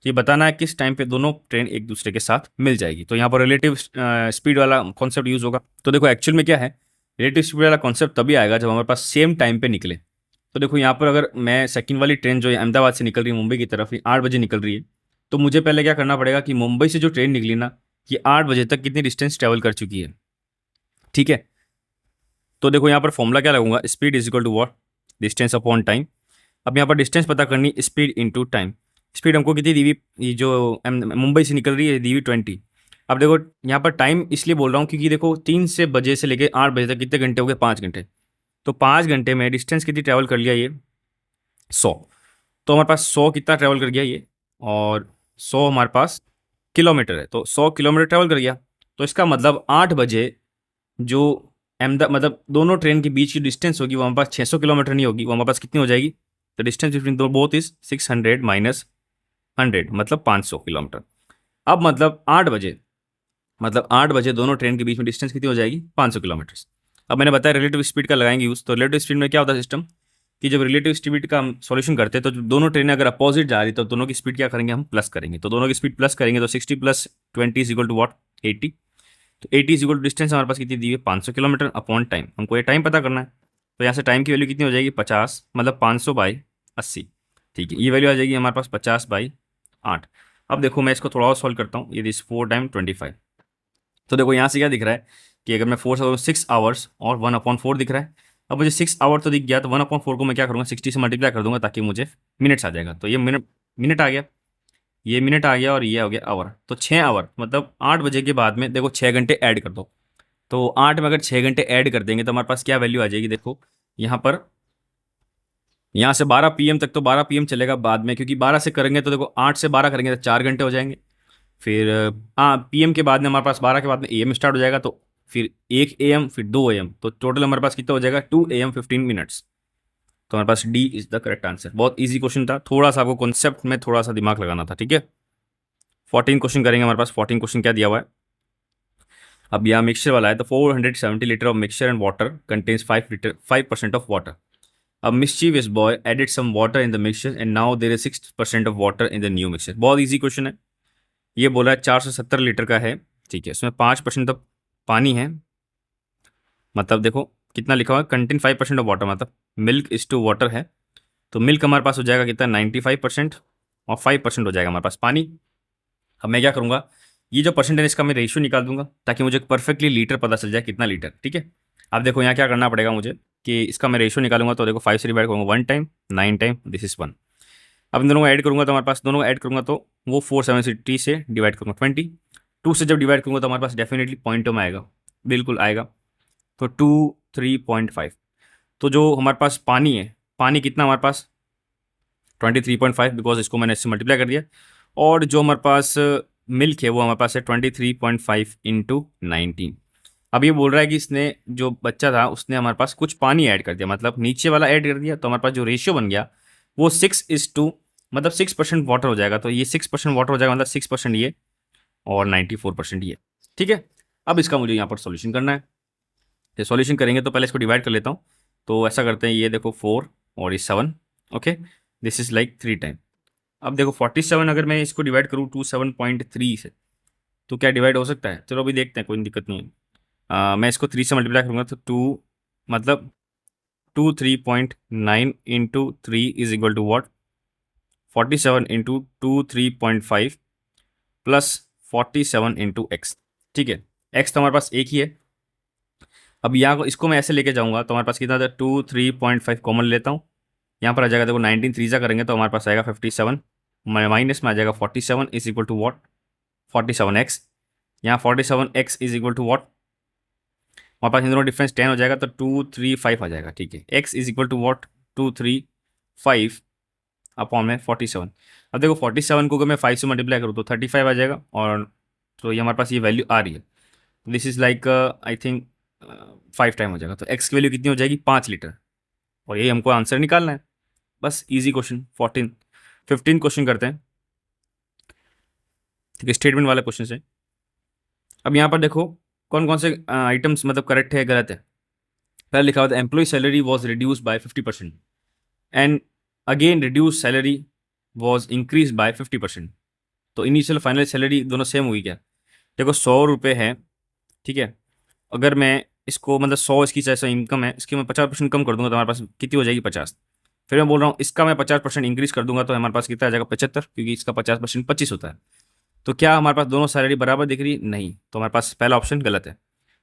तो ये बताना है किस टाइम पे दोनों ट्रेन एक दूसरे के साथ मिल जाएगी। तो यहाँ पर रिलेटिव स्पीड वाला कॉन्सेप्ट यूज़ होगा। तो देखो एक्चुअल में क्या है, रिलेटिव स्पीड वाला कॉन्सेप्ट तभी आएगा जब हमारे पास सेम टाइम पे निकले। तो देखो यहाँ पर अगर मैं सेकंड वाली ट्रेन जो है अहमदाबाद से निकल रही है मुंबई की तरफ, ये 8 बजे निकल रही है, तो मुझे पहले क्या करना पड़ेगा कि मुंबई से जो ट्रेन निकली ना, ये 8 बजे तक कितनी डिस्टेंस ट्रेवल कर चुकी है। ठीक है, तो देखो यहाँ पर फॉर्मूला क्या लगूंगा, speed is equal to what, distance upon time. अब यहाँ पर डिस्टेंस पता करनी, स्पीड इंटू टाइम। स्पीड हमको कितनी दी हुई, ये जो मुंबई से निकल रही है दी हुई 20। अब देखो यहाँ पर टाइम इसलिए बोल रहा हूँ क्योंकि देखो 3 बजे से लेकर 8 बजे तक कितने घंटे हो गए? 5 घंटे। तो 5 घंटे में डिस्टेंस कितनी ट्रैवल कर लिया? ये 100। तो हमारे पास 100 कितना ट्रैवल कर गया ये, और 100 हमारे पास किलोमीटर है, तो 100 किलोमीटर ट्रैवल कर गया। तो इसका मतलब 8 बजे जो अहमदाबाद मतलब दोनों ट्रेन के बीच की डिस्टेंस होगी वो हमारे पास 600 किलोमीटर नहीं होगी, वो हमारे पास कितनी हो जाएगी? द डिस्टेंस बिटवीन दो बोथ इज 600 माइनस 100, मतलब 500 किलोमीटर। अब मतलब 8 बजे दोनों ट्रेन के बीच में डिस्टेंस कितनी हो जाएगी? 500 किलोमीटर। अब मैंने बताया रिलेटिव स्पीड का लगाएंगे यूज़। तो रिलेटिव स्पीड में क्या होता है सिस्टम कि जब रिलेटिव स्पीड का हम सॉल्यूशन करते हैं तो जब दोनों ट्रेनें अगर अपोजिट जा रही तो दोनों की स्पीड क्या करेंगे? हम प्लस करेंगे। तो दोनों की स्पीड प्लस करेंगे तो 60 + 20 इज इक्वल टू वॉट? 80। तो 80 इज इक्वल टू डिस्टेंस हमारे पास कितनी दी है? 500 किलोमीटर अपॉन टाइम। हमको ये टाइम पता करना है। तो यहाँ से टाइम की वैल्यू कितनी हो जाएगी? 50, मतलब 500/80। ठीक है, ये वैल्यू आ जाएगी हमारे पास 50/8। अब देखो मैं इसको थोड़ा और सॉल्व करता हूँ। ये दिस 4 टाइम 25। तो देखो यहाँ से क्या दिख रहा है कि अगर मैं 4 से 6 आवर्स और 1/4 दिख रहा है। अब मुझे 6 आवर तो दिख गया, तो 1/4 को मैं क्या करूँगा? 60 से मल्टीप्लाई कर दूंगा ताकि मुझे मिनट्स आ जाएगा। तो ये मिनट आ गया, ये मिनट आ गया और ये हो गया आवर। तो 6 आवर मतलब 8 बजे के बाद में देखो 6 घंटे ऐड कर दो। तो 8 में अगर 6 घंटे ऐड कर देंगे तो हमारे पास क्या वैल्यू आ जाएगी? देखो यहाँ पर, यहाँ से 12 PM तक, तो 12 PM चलेगा बाद में, क्योंकि 12 से करेंगे तो देखो 8 से 12 करेंगे तो 4 घंटे हो जाएंगे। फिर हाँ PM के बाद में हमारे पास 12 के बाद में AM स्टार्ट हो जाएगा, तो फिर 1 AM फिर 2 AM, तो टोटल हमारे पास कितना हो जाएगा? 2 AM 15 मिनट्स। तो हमारे पास D is the correct answer. बहुत ईजी क्वेश्चन था, थोड़ा सा आपको कॉन्सेप्ट में थोड़ा सा दिमाग लगाना था। ठीक है, 14 क्वेश्चन करेंगे। हमारे पास 14 क्वेश्चन क्या दिया हुआ है? अब यहाँ मिक्सचर वाला है, तो 470 litre of mixture and water contains 5% of water. A mischievous boy added some water in the mixture and now there is 6% of water in the new mixture। बहुत इजी क्वेश्चन है। ये बोला है 470 लीटर का है। ठीक है, इसमें 5% तो पानी है, मतलब देखो कितना लिखा हुआ है? कंटेन 5% ऑफ वाटर, मतलब मिल्क इज टू वाटर है। तो मिल्क हमारे पास हो जाएगा कितना? 95% और 5% हो जाएगा हमारे पास पानी। अब मैं क्या करूँगा, ये जो परसेंटेज इसका मैं रेशियो निकाल दूंगा ताकि मुझे परफेक्टली लीटर पता चल जाए कितना लीटर। ठीक है, अब देखो यहाँ क्या करना पड़ेगा मुझे कि इसका मैं रेशियो निकालूंगा। तो देखो 5 से डिवाइड करूँगा 1 टाइम, 9 टाइम, दिस इज 1। अब इन दोनों को ऐड करूँगा तो हमारे पास, दोनों को ऐड करूँगा तो वो 470 से डिवाइड करूँगा 20। 2 से जब डिवाइड करूँगा तो हमारे पास डेफिनेटली पॉइंटों में आएगा, बिल्कुल आएगा। तो 2 3.5। तो जो हमारे पास पानी है, पानी कितना हमारे पास? 23.5, बिकॉज इसको मैंने इससे मल्टीप्लाई कर दिया। और जो हमारे पास मिल्क है वो हमारे पास है 23.5 इंटू 19। अब ये बोल रहा है कि इसने, जो बच्चा था उसने हमारे पास कुछ पानी ऐड कर दिया, मतलब नीचे वाला ऐड कर दिया। तो हमारे पास जो रेशियो बन गया वो 6:2, मतलब 6% वाटर हो जाएगा। तो ये 6% वाटर हो जाएगा, मतलब 6% ये और 94% ये। ठीक है, अब इसका मुझे यहाँ पर सॉल्यूशन करना है। ये सॉल्यूशन करेंगे तो पहले इसको डिवाइड कर लेता हूँ। तो ऐसा करते हैं, ये देखो 4 और ये 7। Okay, this is like 3 time. अब देखो 47 अगर मैं इसको डिवाइड करूँ 27.3 से तो क्या डिवाइड हो सकता है? चलो अभी देखते हैं, कोई दिक्कत नहीं है। मैं इसको 3 से मल्टीप्लाई करूँगा तो 2 मतलब 23.9 into 3 is equal to what 47 into 23.5 plus 47 into x. ठीक है, एक्स तो हमारे पास एक ही है। अब यहाँ को इसको मैं ऐसे लेके जाऊँगा तो हमारे पास कितना था 23.5 कॉमन लेता हूँ। यहाँ पर आ जाएगा देखो 19 थ्रीजा करेंगे तो हमारे पास आएगा 57 माइनस में आ जाएगा 47 is equal to what 47x। यहाँ 47x is equal to what हमारे पास इन दोनों डिफरेंस 10 हो जाएगा तो 235 आ जाएगा। ठीक है, x is equal to what 235 upon में 47। अब देखो 47 को अगर मैं 5 से मल्टीप्लाई करूँ तो 35 आ जाएगा, और तो ये हमारे पास ये वैल्यू आ रही है। This is like I think 5 time हो जाएगा, तो x की वैल्यू कितनी हो जाएगी 5 लीटर, और यही हमको आंसर निकालना है। बस इजी क्वेश्चन। 15 क्वेश्चन करते हैं। ठीक है, स्टेटमेंट वाले क्वेश्चन से। अब यहाँ पर देखो कौन कौन से आइटम्स मतलब करेक्ट है गलत है। पहले लिखा हुआ था employ salary was reduce by 50% and again reduce salary was increase by 50%। तो इनिशियल फाइनल सैलरी दोनों सेम हुई क्या? देखो 100 रुपये है, ठीक है, अगर मैं इसको मतलब 100 इसकी जैसा इनकम है, इसकी मैं 50% कम कर दूंगा तो हमारे पास कितनी हो जाएगी 50। फिर मैं बोल रहा हूँ इसका मैं 50% इंक्रीज कर दूंगा तो हमारे पास कितना आ जाएगा 75, क्योंकि इसका 50% 25 होता है। तो क्या हमारे पास दोनों सैलरी बराबर दिख रही? नहीं, तो हमारे पास पहला ऑप्शन गलत है।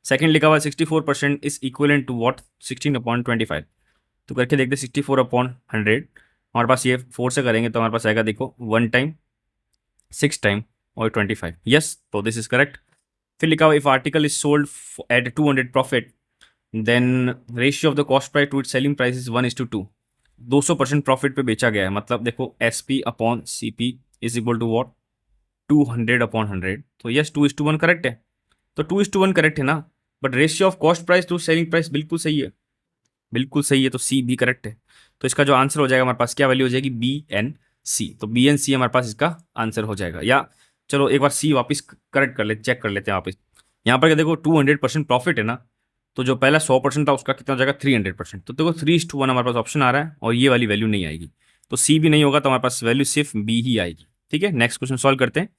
सेकंड लिखा हुआ 64% इज इक्वलेंट टू वॉट 16/25। तो करके देखते 64/100। हमारे पास ये 4 से करेंगे तो हमारे पास आएगा देखो 1 टाइम 6 टाइम और 25। यस, तो दिस इज करेक्ट। फिर लिखा हुआ if article is sold at 200 profit then ratio of the cost price to it selling price is 1:2। 200% profit पे बेचा गया है, मतलब देखो SP/CP is equal to what 200/100। तो यस 2:1 करेक्ट है। तो 2:1 करेक्ट है ना, but ratio of cost price to selling price बिल्कुल सही है, बिल्कुल सही है, तो सी भी करेक्ट है। तो इसका जो आंसर हो जाएगा हमारे पास क्या वैल्यू हो जाएगी B and C। तो B and C हमारे पास इसका आंसर हो जाएगा। या चलो एक बार सी वापस करेक्ट कर ले, चेक कर लेते हैं वापस। यहाँ पर क्या देखो 200% प्रॉफिट है ना, तो जो पहला 100% था उसका कितना हो जाएगा 300%। तो देखो 3:1 हमारे पास ऑप्शन आ रहा है और ये वाली वैल्यू नहीं आएगी, तो सी भी नहीं होगा, तो हमारे पास वैल्यू सिर्फ बी ही आएगी। ठीक है, नेक्स्ट क्वेश्चन सॉल्व करते हैं।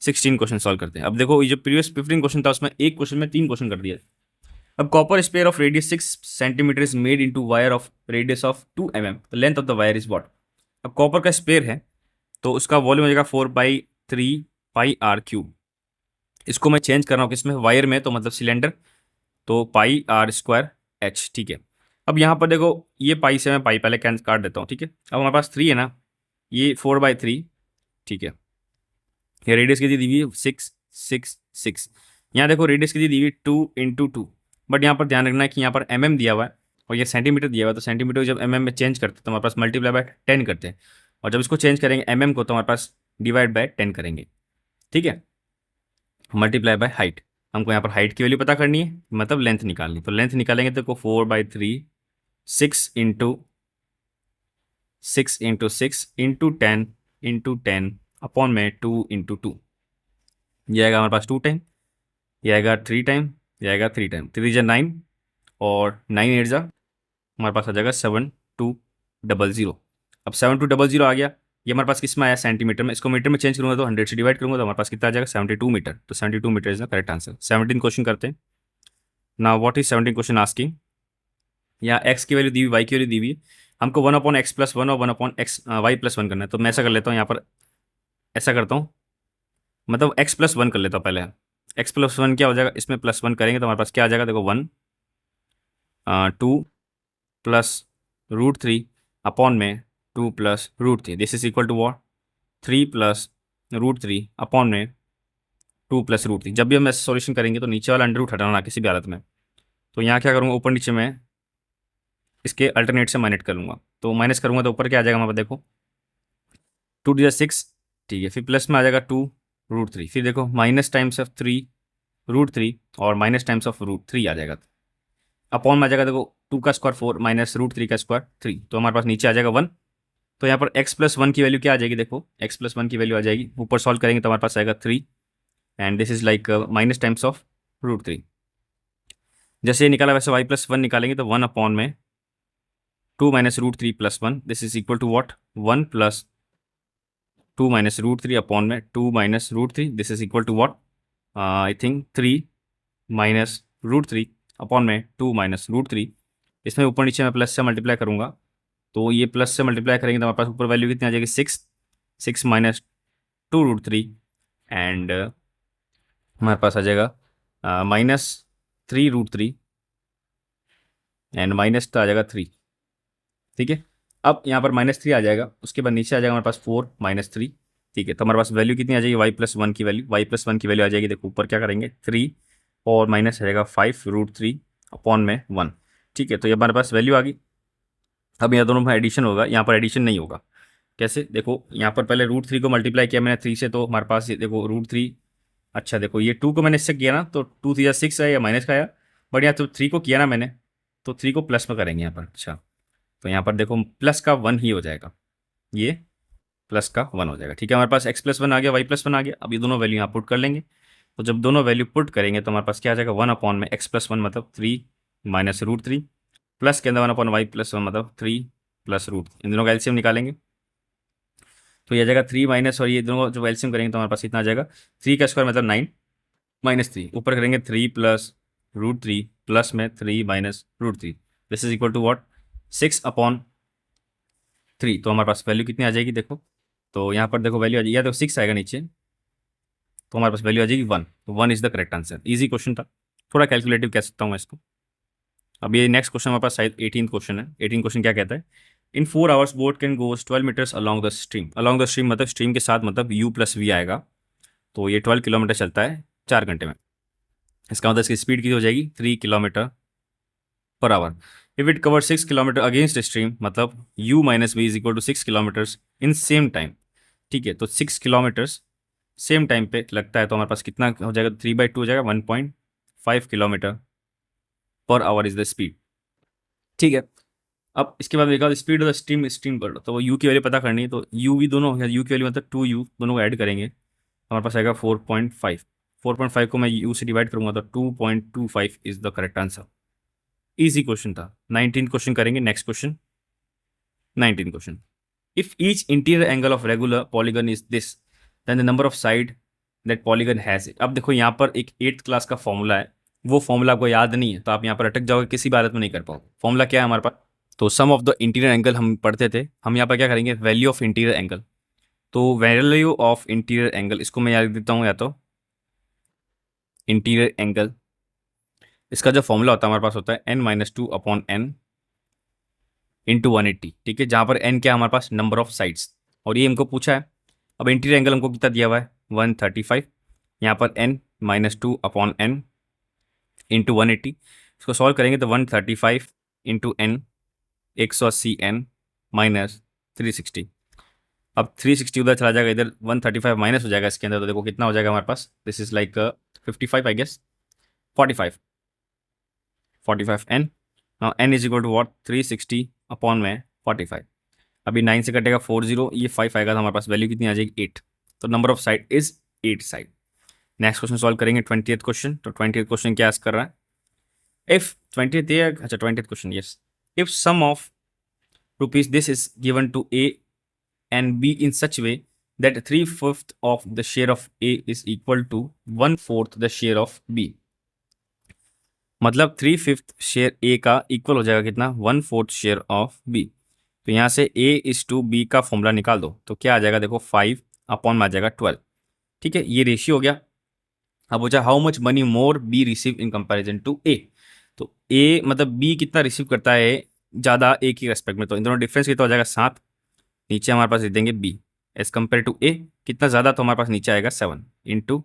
16 क्वेश्चन सॉल्व करते हैं। अब देखो ये जो प्रीवियस 15 क्वेश्चन था उसमें एक क्वेश्चन में 3 क्वेश्चन कर दिया। अब copper sphere of radius 6 centimetre is made into wire of radius of 2 mm, the length of the wire is what. अब कॉपर का स्पेयर है तो उसका वॉल्यूम हो जाएगा 4/3 πr3। इसको मैं चेंज कर रहा हूँ किसमें, वायर में, तो मतलब सिलेंडर, तो πr²h। ठीक है, अब यहाँ पर देखो ये पाई से मैं पाई पहले कैंसिल काट देता हूँ। ठीक है, अब हमारे पास 3 है ना, ये 4/3। ठीक है, ये रेडियस कितनी दी हुई है 666। यहाँ देखो रेडियस कितनी दी हुई 2 × 2, बट यहाँ पर ध्यान रखना है कि यहाँ पर mm दिया हुआ है और ये सेंटीमीटर दिया हुआ है, तो सेंटीमीटर जब mm में चेंज करते हैं तो हमारे पास मल्टीप्लाई बाय 10 करते हैं, और जब इसको चेंज करेंगे mm को तो हमारे पास डिवाइड बाय 10 करेंगे। ठीक है, मल्टीप्लाई बाय हाइट, हमको यहाँ पर हाइट की वैल्यू पता करनी है, मतलब लेंथ निकालनी, तो लेंथ निकालेंगे तो 4/3 6 × 6 × 10 × 10 अपॉन में 2 × 2। ये आएगा हमारे पास 2 टाइम, ये आएगा 3 टाइम, ये आएगा 3 टाइम, 3 × 9 और 9 8 हमारे पास आ जाएगा 7200। अब 7200 आ गया, ये हमारे पास किस में आया सेंटीमीटर में, इसको मीटर में चेंज करूँगा तो 100 से डिवाइड करूँगा तो हमारे पास कितना आ जाएगा 72 मीटर। तो 72 metre is the correct answer. 17 question करते हैं। Now what is 17 question asking, यहाँ एक्स की वैल्यू दी हुई, वाई की वैल्यू दी हुई, हमको 1/x+1 और 1/y+1 करना है। तो मैं ऐसा कर लेता हूँ, यहाँ पर ऐसा करता हूँ, मतलब x+1 कर लेता हूँ पहले। x+1 क्या हो जाएगा, इसमें +1 करेंगे तो हमारे पास क्या आ जाएगा देखो 1 2 + √3 अपॉन में 2 + √3। This is equal to what 3 + √3 upon में 2 + √3। जब भी हम ऐसे सॉल्यूशन करेंगे तो नीचे वाला अंडर रूट हटाना किसी भी हालत में। तो यहाँ क्या करूँगा, ऊपर नीचे में इसके अल्टरनेट से माइनस कर लूँगा, तो माइनस करूँगा तो ऊपर क्या आ जाएगा हमारे पास देखो 2 × 6। ठीक है, फिर प्लस में आ जाएगा 2 √3, फिर देखो माइनस टाइम्स ऑफ 3 √3 और माइनस टाइम्स ऑफ √3 आ जाएगा, अपॉन में आ जाएगा देखो 2 का स्क्वायर 4 माइनस √3 का स्क्वायर 3, तो हमारे पास नीचे आ जाएगा 1। तो यहाँ पर x+1 की वैल्यू क्या आ जाएगी, देखो x+1 की वैल्यू आ जाएगी, ऊपर सॉल्व करेंगे तो हमारे पास आएगा 3 and this is like minus times of √3। जैसे ये निकाला वैसे y+1 निकालेंगे तो 1 अपॉन में 2 - √3 + 1, this is equal to what 1 + 2 minus root three upon में 2 minus root three, this is equal to what, I think 3 minus root three upon में 2 minus root three. इसमें ऊपर नीचे मैं प्लस से मल्टीप्लाई करूँगा, तो ये प्लस से मल्टीप्लाई करेंगे तो हमारे पास ऊपर वैल्यू कितनी आ जाएगी 6, 6 माइनस 2 रूट थ्री, एंड हमारे पास आ जाएगा minus 3 root three, and minus तो आ जाएगा 3। ठीक है, अब यहाँ पर -3 आ जाएगा, उसके बाद नीचे आ जाएगा हमारे पास 4 माइनस 3। ठीक है, तो हमारे पास वैल्यू कितनी आ जाएगी, y+1 की वैल्यू, y+1 की वैल्यू आ जाएगी, देखो ऊपर क्या करेंगे 3 और माइनस आ जाएगा 5 रूट थ्री अपॉन में 1। ठीक है, तो ये हमारे पास वैल्यू आ गई। अब यहाँ दोनों में एडिशन होगा, यहाँ पर एडिशन नहीं होगा। कैसे, देखो यहाँ पर पहले रूट थ्री को मल्टीप्लाई किया मैंने 3 से, तो हमारे पास ये देखो रूट थ्री, अच्छा देखो ये 2 को मैंने इससे किया ना, तो 2 3 6 है या माइनस का आया, बट यहाँ तो 3 को किया ना मैंने, तो 3 को प्लस में करेंगे यहाँ पर। अच्छा, तो यहाँ पर देखो प्लस का 1 ही हो जाएगा, ये प्लस का 1 हो जाएगा। ठीक है, हमारे पास x+1 आ गया, y+1 आ गया। अब ये दोनों वैल्यू यहाँ पुट कर लेंगे, तो जब दोनों वैल्यू पुट करेंगे तो हमारे पास क्या आ जाएगा 1 अपॉन में x+1 मतलब 3 माइनस रूट थ्री, प्लस के अंदर 1 अपॉन y+1 मतलब 3 प्लस रूट, इन दोनों का एलसीएम निकालेंगे तो ये आ जाएगा 3 माइनस, और ये दोनों जो एलसीएम करेंगे तो हमारे पास इतना आ जाएगा 3 का स्क्वायर मतलब 9 माइनस 3, ऊपर करेंगे 3 प्लस रूट थ्री प्लस में 3 minus root three, this is equal to what 6 upon 3। तो हमारे पास वैल्यू कितनी आ जाएगी देखो, तो यहाँ पर देखो वैल्यू आ जाएगी, या तो 6 आएगा नीचे, तो हमारे पास वैल्यू आ जाएगी 1, तो 1 is the correct answer. Easy question था, थोड़ा कैलकुलेटिव कह सकता हूँ मैं इसको। अब ये नेक्स्ट क्वेश्चन हमारे पास शायद 18 क्वेश्चन है। 18 क्वेश्चन क्या कहता है, in 4 hours boat can goes 12 metres along the stream. Along the stream मतलब स्ट्रीम के साथ, मतलब u+v आएगा, तो ये 12 किलोमीटर चलता है 4 घंटे में। इसका मतलब इसकी स्पीड कितनी हो जाएगी 3 kilometre per hour. If it cover 6 kilometre against stream, मतलब u minus v is equal to 6 kilometres in same time. ठीक है, तो 6 किलोमीटर्स सेम टाइम पे लगता है, तो हमारे पास कितना हो जाएगा 3/2 हो जाएगा, 1.5 kilometre per our is the speed. ठीक है, अब इसके बाद देखा speed of the stream, stream पर, तो वो यू की वैल्यू पता करनी है, तो यू भी दोनों यू की वैल्यू मतलब 2u, दोनों को ऐड करेंगे तो हमारे पास आएगा 4.5। 4.5 को मैं यू से डिवाइड करूंगा तो 2.25 is the correct answer. Easy question था। 19 क्वेश्चन करेंगे, next question 19 question. If each interior angle of regular polygon is this, then the number of side that polygon has it. अब देखो यहाँ पर एक 8th क्लास का फॉर्मूला है, वो फॉर्मूला आपको याद नहीं है तो आप यहाँ पर अटक जाओगे, किसी भी हालत में नहीं कर पाओगे। फॉर्मूला क्या है हमारे पास, तो सम ऑफ द इंटीरियर एंगल हम पढ़ते थे, हम यहाँ पर क्या करेंगे वैल्यू ऑफ इंटीरियर एंगल। तो वैल्यू ऑफ इंटीरियर एंगल इसको मैं याद देता हूँ, या तो इंटीरियर एंगल, इसका जो फॉर्मूला होता है हमारे पास होता है n-2 अपॉन n इंटू 180। ठीक है, जहाँ पर n क्या है हमारे पास नंबर ऑफ साइड्स, और ये हमको पूछा है। अब इंटीरियर एंगल हमको कितना दिया हुआ है 135, यहाँ पर n-2 अपॉन n इंटू 180, इसको सॉल्व करेंगे तो 135 इंटू n 180 n माइनस 360। अब 360 उधर चला जाएगा, इधर 135 माइनस हो जाएगा इसके अंदर, तो देखो कितना हो जाएगा हमारे पास, this is like 55 I guess, 45 n, n is equal to what 360 upon में 45। अभी 9 से कटेगा 40, ये 5 आएगा तो हमारे पास वैल्यू कितनी आ जाएगी 8। तो number of side is 8 side. Next question solve करेंगे 20th क्वेश्चन। तो 20th क्वेश्चन क्या आस्क कर रहा है, इफ 20th ये, अच्छा 20th क्वेश्चन, yes, if sum of rupees this is given to A and B in such way that 3/5 of the share of A is equal to 1/4 the share of B. मतलब 3/5 share ए का equal हो जाएगा कितना 1/4 share of B. तो यहाँ से a is to be का formula निकाल दो, तो क्या आ जाएगा देखो 5 अपॉन में आ जाएगा 12। ठीक है, ये रेशियो हो गया। अब हो जाए how much money more be receive in comparison to A. तो a मतलब b कितना रिसीव करता है ज़्यादा a की रेस्पेक्ट में, तो इन दोनों डिफरेंस कितना हो जाएगा 7। नीचे हमारे पास लिख देंगे b as compare to a कितना ज़्यादा, तो हमारे पास नीचे आएगा 7 इंटू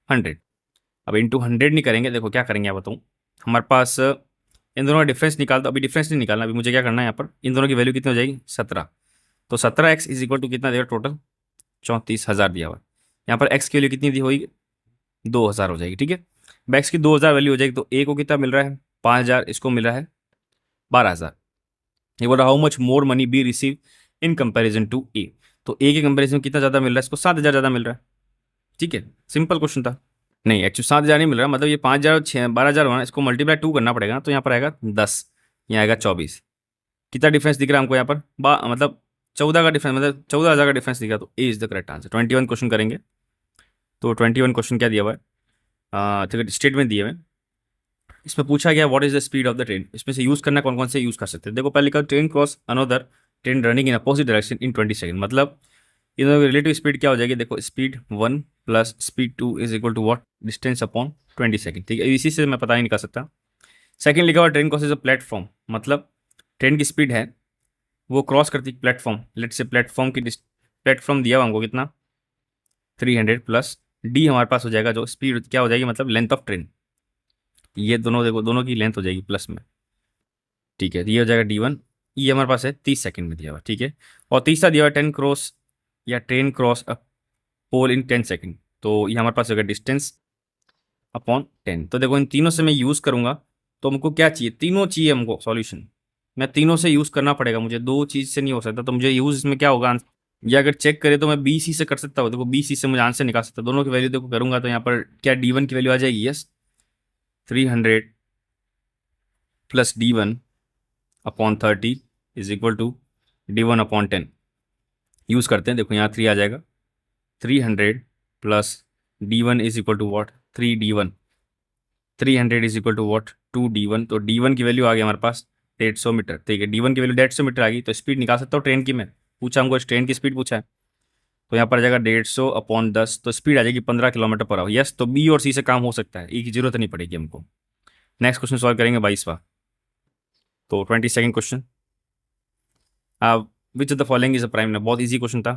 100। अब इंटू 100 नहीं करेंगे, देखो क्या करेंगे आप बताऊँ, हमारे पास इन दोनों का डिफरेंस निकाल दो। अभी डिफरेंस नहीं निकालना, अभी मुझे क्या करना है यहाँ पर, इन दोनों की वैल्यू कितनी हो जाएगी 17। तो 17x इज इक्वल टू कितना देगा टोटल 34,000 दिया हुआ है। यहाँ पर x की वैल्यू कितनी दी होगी 2,000 हो जाएगी। ठीक है, अब x की 2,000 वैल्यू हो जाएगी, तो a को कितना मिल रहा है 5,000, इसको मिल रहा है 12,000। ये बोल रहा how much more money be receive in comparison to A. तो a के कंपेरिजन में कितना ज़्यादा मिल रहा है, इसको 7,000 ज़्यादा मिल रहा है। ठीक है, सिंपल क्वेश्चन था। नहीं एक्चुअली 7,000 नहीं मिल रहा, मतलब ये 5,000 12,000 होना, इसको मल्टीप्लाई 2 करना पड़ेगा ना, तो यहाँ पर आएगा 10, यहाँ आएगा 24। कितना डिफरेंस दिख रहा है हमको यहाँ पर मतलब 14 का डिफरेंस, मतलब 14,000 का डिफरेंस दिखा, तो A is the correct answer. 21 question करेंगे। तो 21 क्वेश्चन क्या दिया हुआ है, स्टेटमेंट दिए हुए हैं। इसमें पूछा गया what is the speed of the train, इसमें से यूज करना कौन कौन से यूज कर सकते हैं। देखो पहले का train cross another train running in opposite direction in 20 second, मतलब इन दोनों की रिलेटिव स्पीड क्या हो जाएगी। देखो speed 1 plus speed 2 is equal to what, distance upon 20 second. ठीक है, इसी से मैं पता नहीं निकाल सकता। सेकंड लिखा हुआ ट्रेन क्रॉसेज अ प्लेटफॉर्म, मतलब ट्रेन की स्पीड है वो क्रॉस करती प्लेटफॉर्म, लेट से प्लेटफॉर्म की प्लेटफॉर्म दिया हुआ हमको कितना 300 प्लस डी हमारे पास हो जाएगा, जो स्पीड क्या हो जाएगी मतलब लेंथ ऑफ ट्रेन। ये दोनों देखो, दोनों की लेंथ हो जाएगी प्लस में। ठीक है, तो ये हो जाएगा D1। ये हमारे पास है 30 सेकंड में दिया हुआ। ठीक है, और तीसरा दिया हुआ 10 क्रॉस या train cross a pole in 10 second, तो ये हमारे पास होगा डिस्टेंस अपॉन 10। तो देखो इन तीनों से मैं यूज़ करूंगा, तो हमको क्या चाहिए, तीनों चाहिए हमको सॉल्यूशन। मैं तीनों से यूज़ करना पड़ेगा मुझे, दो चीज़ से नहीं हो सकता। तो मुझे यूज़ इसमें क्या होगा, या अगर चेक करें तो मैं BC से कर सकता हूँ। देखो BC से मुझे आंसर निकाल सकता हूँ, दोनों की वैल्यू देखो करूंगा तो यहाँ पर क्या D1 की वैल्यू आ जाएगी, yes 300 plus D1 upon 30 is equal to D1 upon 10। Use करते हैं, देखो यहाँ 3 आ जाएगा, 300 plus D1 is equal to what 3D1, 300 is equal to what 2D1। तो D1 की वैल्यू आ गई हमारे पास 150 मीटर। ठीक है, D1 की वैल्यू 150 मीटर आ गई, तो स्पीड निकाल सकता हूँ ट्रेन की मैं। पूछा हमको ट्रेन की स्पीड पूछा है, तो यहाँ पर आ जाएगा 150 अपॉन 10, तो स्पीड आ जाएगी 15 किलोमीटर पर आवर। यस, तो बी और सी से काम हो सकता है, ई की जरूरत नहीं पड़ेगी हमको। नेक्स्ट क्वेश्चन सॉल्व करेंगे 22वां। तो 22nd question, which of the following is a prime number. बहुत इजी क्वेश्चन था,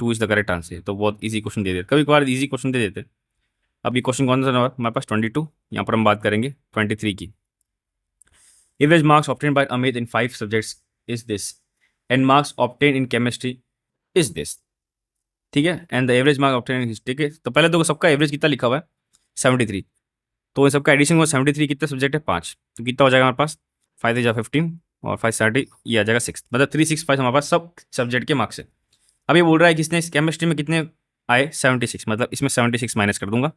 2 इज द करेक्ट आंसर। तो बहुत इजी क्वेश्चन दे देते, कभी कभार इजी क्वेश्चन दे देते। अब ये क्वेश्चन कौन सा नंबर हमारे पास 22, यहाँ पर हम बात करेंगे 23 की। Average marks obtain bye Amit in 5 subjects is this, and marks obtain in chemistry is this. ठीक है, and the average mark obtain in history. ठीक है, तो पहले तो सबका एवरेज कितना लिखा हुआ है 73, तो इन सबका एडिशन हुआ 73। कितने सब्जेक्ट है 5, तो कितना हो जाएगा हमारे पास 5 जा 15 और 5 30, ये आ जाएगा 6, मतलब 365 हमारे पास सब सब्जेक्ट के मार्क्स है। अब ये बोल रहा है कि इसने केमिस्ट्री में कितने आए 76, मतलब इसमें 76 माइनस कर दूंगा।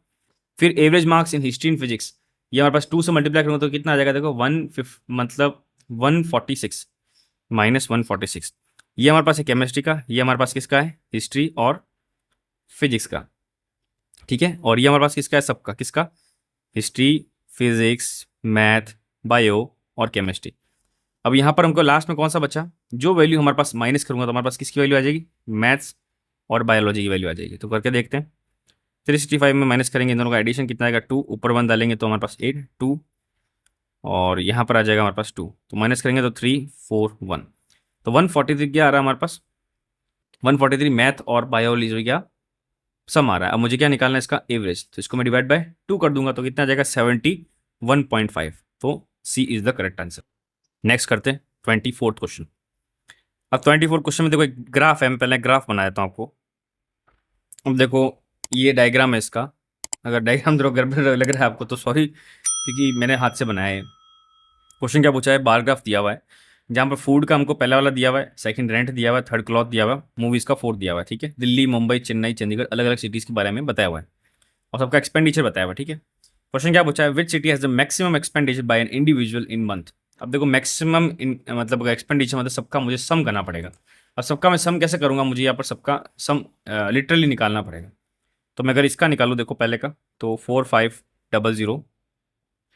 फिर average marks in history in physics, ये हमारे पास 2 से मल्टीप्लाई करूँगा तो कितना आ जाएगा, देखो 146 माइनस 146। ये हमारे पास है केमिस्ट्री का, ये हमारे पास किसका है हिस्ट्री और फिजिक्स का। ठीक है, और ये हमारे पास किसका है सबका, किसका हिस्ट्री फिजिक्स मैथ बायो और केमिस्ट्री। अब यहाँ पर हमको लास्ट में कौन सा बचा, जो वैल्यू हमारे पास माइनस करूँगा तो हमारे पास किसकी वैल्यू आ जाएगी, मैथ्स और बायोलॉजी की वैल्यू आ जाएगी। तो करके देखते हैं, 365 में माइनस करेंगे, इन दोनों का एडिशन कितना आएगा 2, ऊपर 1 डालेंगे तो हमारे पास 8 2, और यहाँ पर आ जाएगा हमारे पास 2, तो माइनस करेंगे तो 3 4 1। तो 143 क्या आ रहा है हमारे पास, 143 मैथ और बायोलॉजी क्या सम आ रहा है। अब मुझे क्या निकालना है इसका एवरेज, तो इसको मैं डिवाइड बाय 2 कर दूंगा तो कितना आ जाएगा 71.5। तो C is the correct answer. Next करते हैं 24th क्वेश्चन। अब 24th क्वेश्चन में देखो एक ग्राफ है, मैं पहले ग्राफ बना देता हूँ आपको। अब देखो ये डायग्राम है इसका, अगर डायग्राम देखो गड़बड़ लग रहा है आपको तो सॉरी, क्योंकि मैंने हाथ से बनाया है। क्वेश्चन क्या पूछा है, बार ग्राफ दिया हुआ है, जहाँ पर फूड का हमको पहला वाला दिया हुआ है, सेकंड रेंट दिया हुआ है, थर्ड क्लॉथ दिया हुआ है, मूवीज का फोर्थ दिया हुआ है। ठीक है, दिल्ली मुंबई चेन्नई चंडीगढ़ अलग अलग सिटीज़ के बारे में बताया हुआ है, और सबका एक्सपेंडिचर बताया हुआ है। ठीक है, क्वेश्चन क्या पूछा है, which city has the maximum expenditure bye an individual in month. अब देखो मैक्सिमम इन मतलब एक्सपेंडिचर मतलब सबका मुझे सम करना पड़ेगा। अब सबका मैं सम कैसे करूंगा, मुझे यहाँ पर सबका सम लिटरली निकालना पड़ेगा। तो मैं अगर इसका निकालूँ देखो पहले का, तो 4500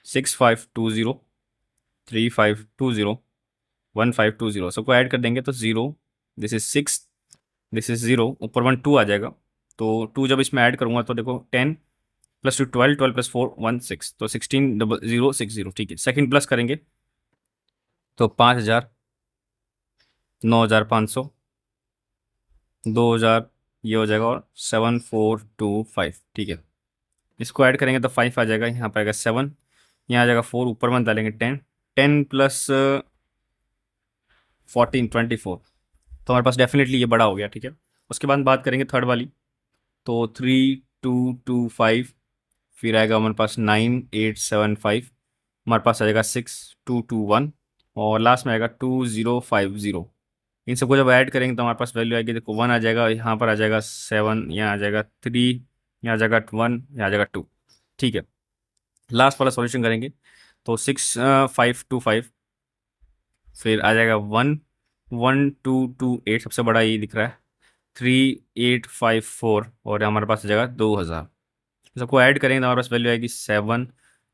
6520 3520 1520 सबको ऐड कर देंगे तो 0, दिस इज 6, दिस इज 0, ऊपर 1 2 आ जाएगा। तो 2 जब इसमें ऐड करूंगा तो देखो 10 प्लस 2 12, 12 प्लस 4 16, तो 160060। ठीक है, सेकंड प्लस करेंगे तो 5000 9500 2000, ये हो जाएगा और 7425। ठीक है, इसको ऐड करेंगे तो 5 आ जाएगा, यहाँ पर आएगा 7, यहाँ आ जाएगा 4, ऊपर 1 डालेंगे 10, 10 प्लस 14 24, तो हमारे पास डेफिनेटली ये बड़ा हो गया। ठीक है, उसके बाद बात करेंगे थर्ड वाली, तो 3225, फिर आएगा हमारे पास 9875, हमारे पास आ जाएगा 6221, और लास्ट में आएगा 2050। इन सबको जब ऐड करेंगे तो हमारे पास वैल्यू आएगी, देखो 1 आ जाएगा, यहाँ पर आ जाएगा 7, यहाँ आ जाएगा 3, यहाँ आ जाएगा 1, यहाँ आ जाएगा 2। ठीक है, लास्ट वाला सॉल्यूशन करेंगे तो 6525, फिर आ जाएगा 1, 1228 सबसे बड़ा ये दिख रहा है, 3854, और हमारे पास आ जाएगा 2000। सबको ऐड करेंगे तो हमारे पास वैल्यू आएगी 7,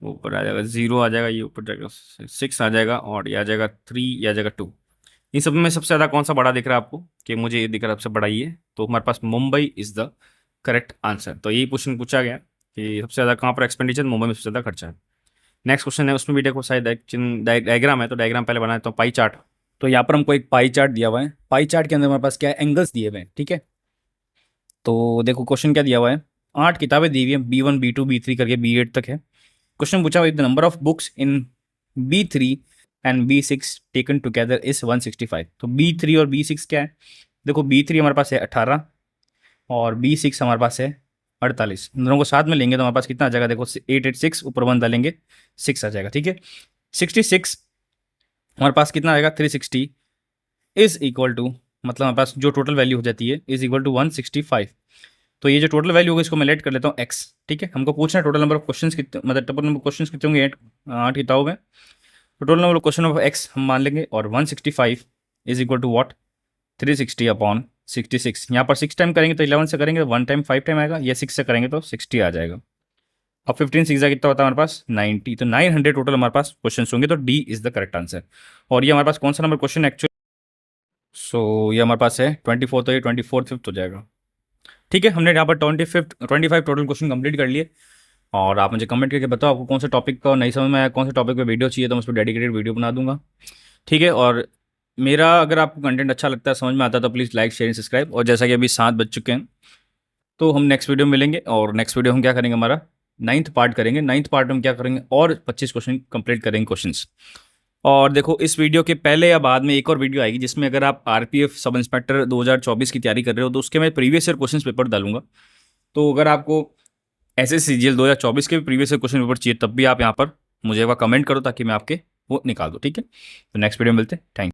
ऊपर आ जाएगा 0 आ जाएगा, ये ऊपर जाएगा 6 आ जाएगा, और ये आ जाएगा 3, ये आ जाएगा 2। इन सब में सबसे ज़्यादा कौन सा बड़ा दिख रहा है आपको? कि मुझे ये दिख रहा है सबसे बड़ा ये, तो हमारे पास Mumbai is the correct answer. तो यही क्वेश्चन पूछा गया कि सबसे ज़्यादा कहाँ पर एक्सपेंडिचर, मुंबई में सबसे ज़्यादा खर्चा है। नेक्स्ट क्वेश्चन है, उसमें भी देखो शायद डायग्राम है, तो डायग्राम पहले बनाए तो पाई चार्ट। तो यहाँ पर हमको एक पाई चार्ट दिया हुआ है। पाई चार्ट के अंदर हमारे पास क्या है, एंगल्स दिए हुए हैं, ठीक है। तो देखो क्वेश्चन क्या दिया हुआ है, 8 किताबें दी हुई है, B1 B2 B3 करके B8 तक है। क्वेश्चन पूछा हुआ, the number of books in B3 and B6 taken together is 165। तो B3 और B6 क्या है, देखो B3 हमारे पास है 18 और B6 हमारे पास है 48। इन दोनों को साथ में लेंगे तो हमारे पास कितना आ जाएगा, देखो 886, ऊपर 1 डालेंगे 6 आ जाएगा, ठीक है। 66 हमारे पास कितना आएगा, 360 इज इक्वल टू, मतलब हमारे पास जो टोटल वैल्यू हो जाती है इज इक्वल टू 165। तो ये जो टोटल वैल्यू होगी इसको मैं लेट कर लेता हूँ x, ठीक है। हमको पूछना है टोटल नंबर ऑफ क्वेश्चंस कितने, मतलब टोटल नंबर क्वेश्चंस कितने होंगे, 8 किताबों में। तो total number of question of x हम मान लेंगे, और 165 is equal to what, 360 upon 66। यहाँ पर 6 टाइम करेंगे तो 11 से करेंगे तो 1 टाइम 5 टाइम आएगा, या 6 से करेंगे तो 60 आ जाएगा। अब 15 6 कितना होता है हमारे पास, 90। तो 900 टोटल हमारे पास क्वेश्चन होंगे, तो D is the correct answer. और ये हमारे पास कौन सा नंबर क्वेश्चन एक्चुअली, सो ये हमारे पास है 24, तो ये 24th हो जाएगा, ठीक है। हमने यहाँ पर 25 टोटल क्वेश्चन कंप्लीट कर लिए। और आप मुझे कमेंट करके बताओ आपको कौन से टॉपिक का नहीं समझ में आया, कौन से टॉपिक पे वीडियो चाहिए, तो मैं उस पर डेडिकेटेड वीडियो बना दूंगा, ठीक है। और मेरा अगर आपको कंटेंट अच्छा लगता है, समझ में आता है, तो प्लीज़ लाइक शेयर सब्सक्राइब। और जैसा कि अभी 7 बज चुके हैं, तो हम नेक्स्ट वीडियो में मिलेंगे। और नेक्स्ट वीडियो हम क्या करेंगे, हमारा 9th पार्ट करेंगे। 9th पार्ट में हम क्या करेंगे, और 25 क्वेश्चन कंप्लीट करेंगे क्वेश्चंस। और देखो इस वीडियो के पहले या बाद में एक और वीडियो आएगी, जिसमें अगर आप आरपीएफ सब इंस्पेक्टर 2024 की तैयारी कर रहे हो, तो उसके मैं प्रीवियस ईयर क्वेश्चन पेपर डालूंगा। तो अगर आपको SSCGL 2024 के भी प्रीवियस ईयर क्वेश्चन पेपर चाहिए, तब भी आप यहाँ पर मुझे एक बार कमेंट करो, ताकि मैं आपके वो निकाल दूँ, ठीक है। तो नेक्स्ट वीडियो में मिलते हैं, थैंक यू।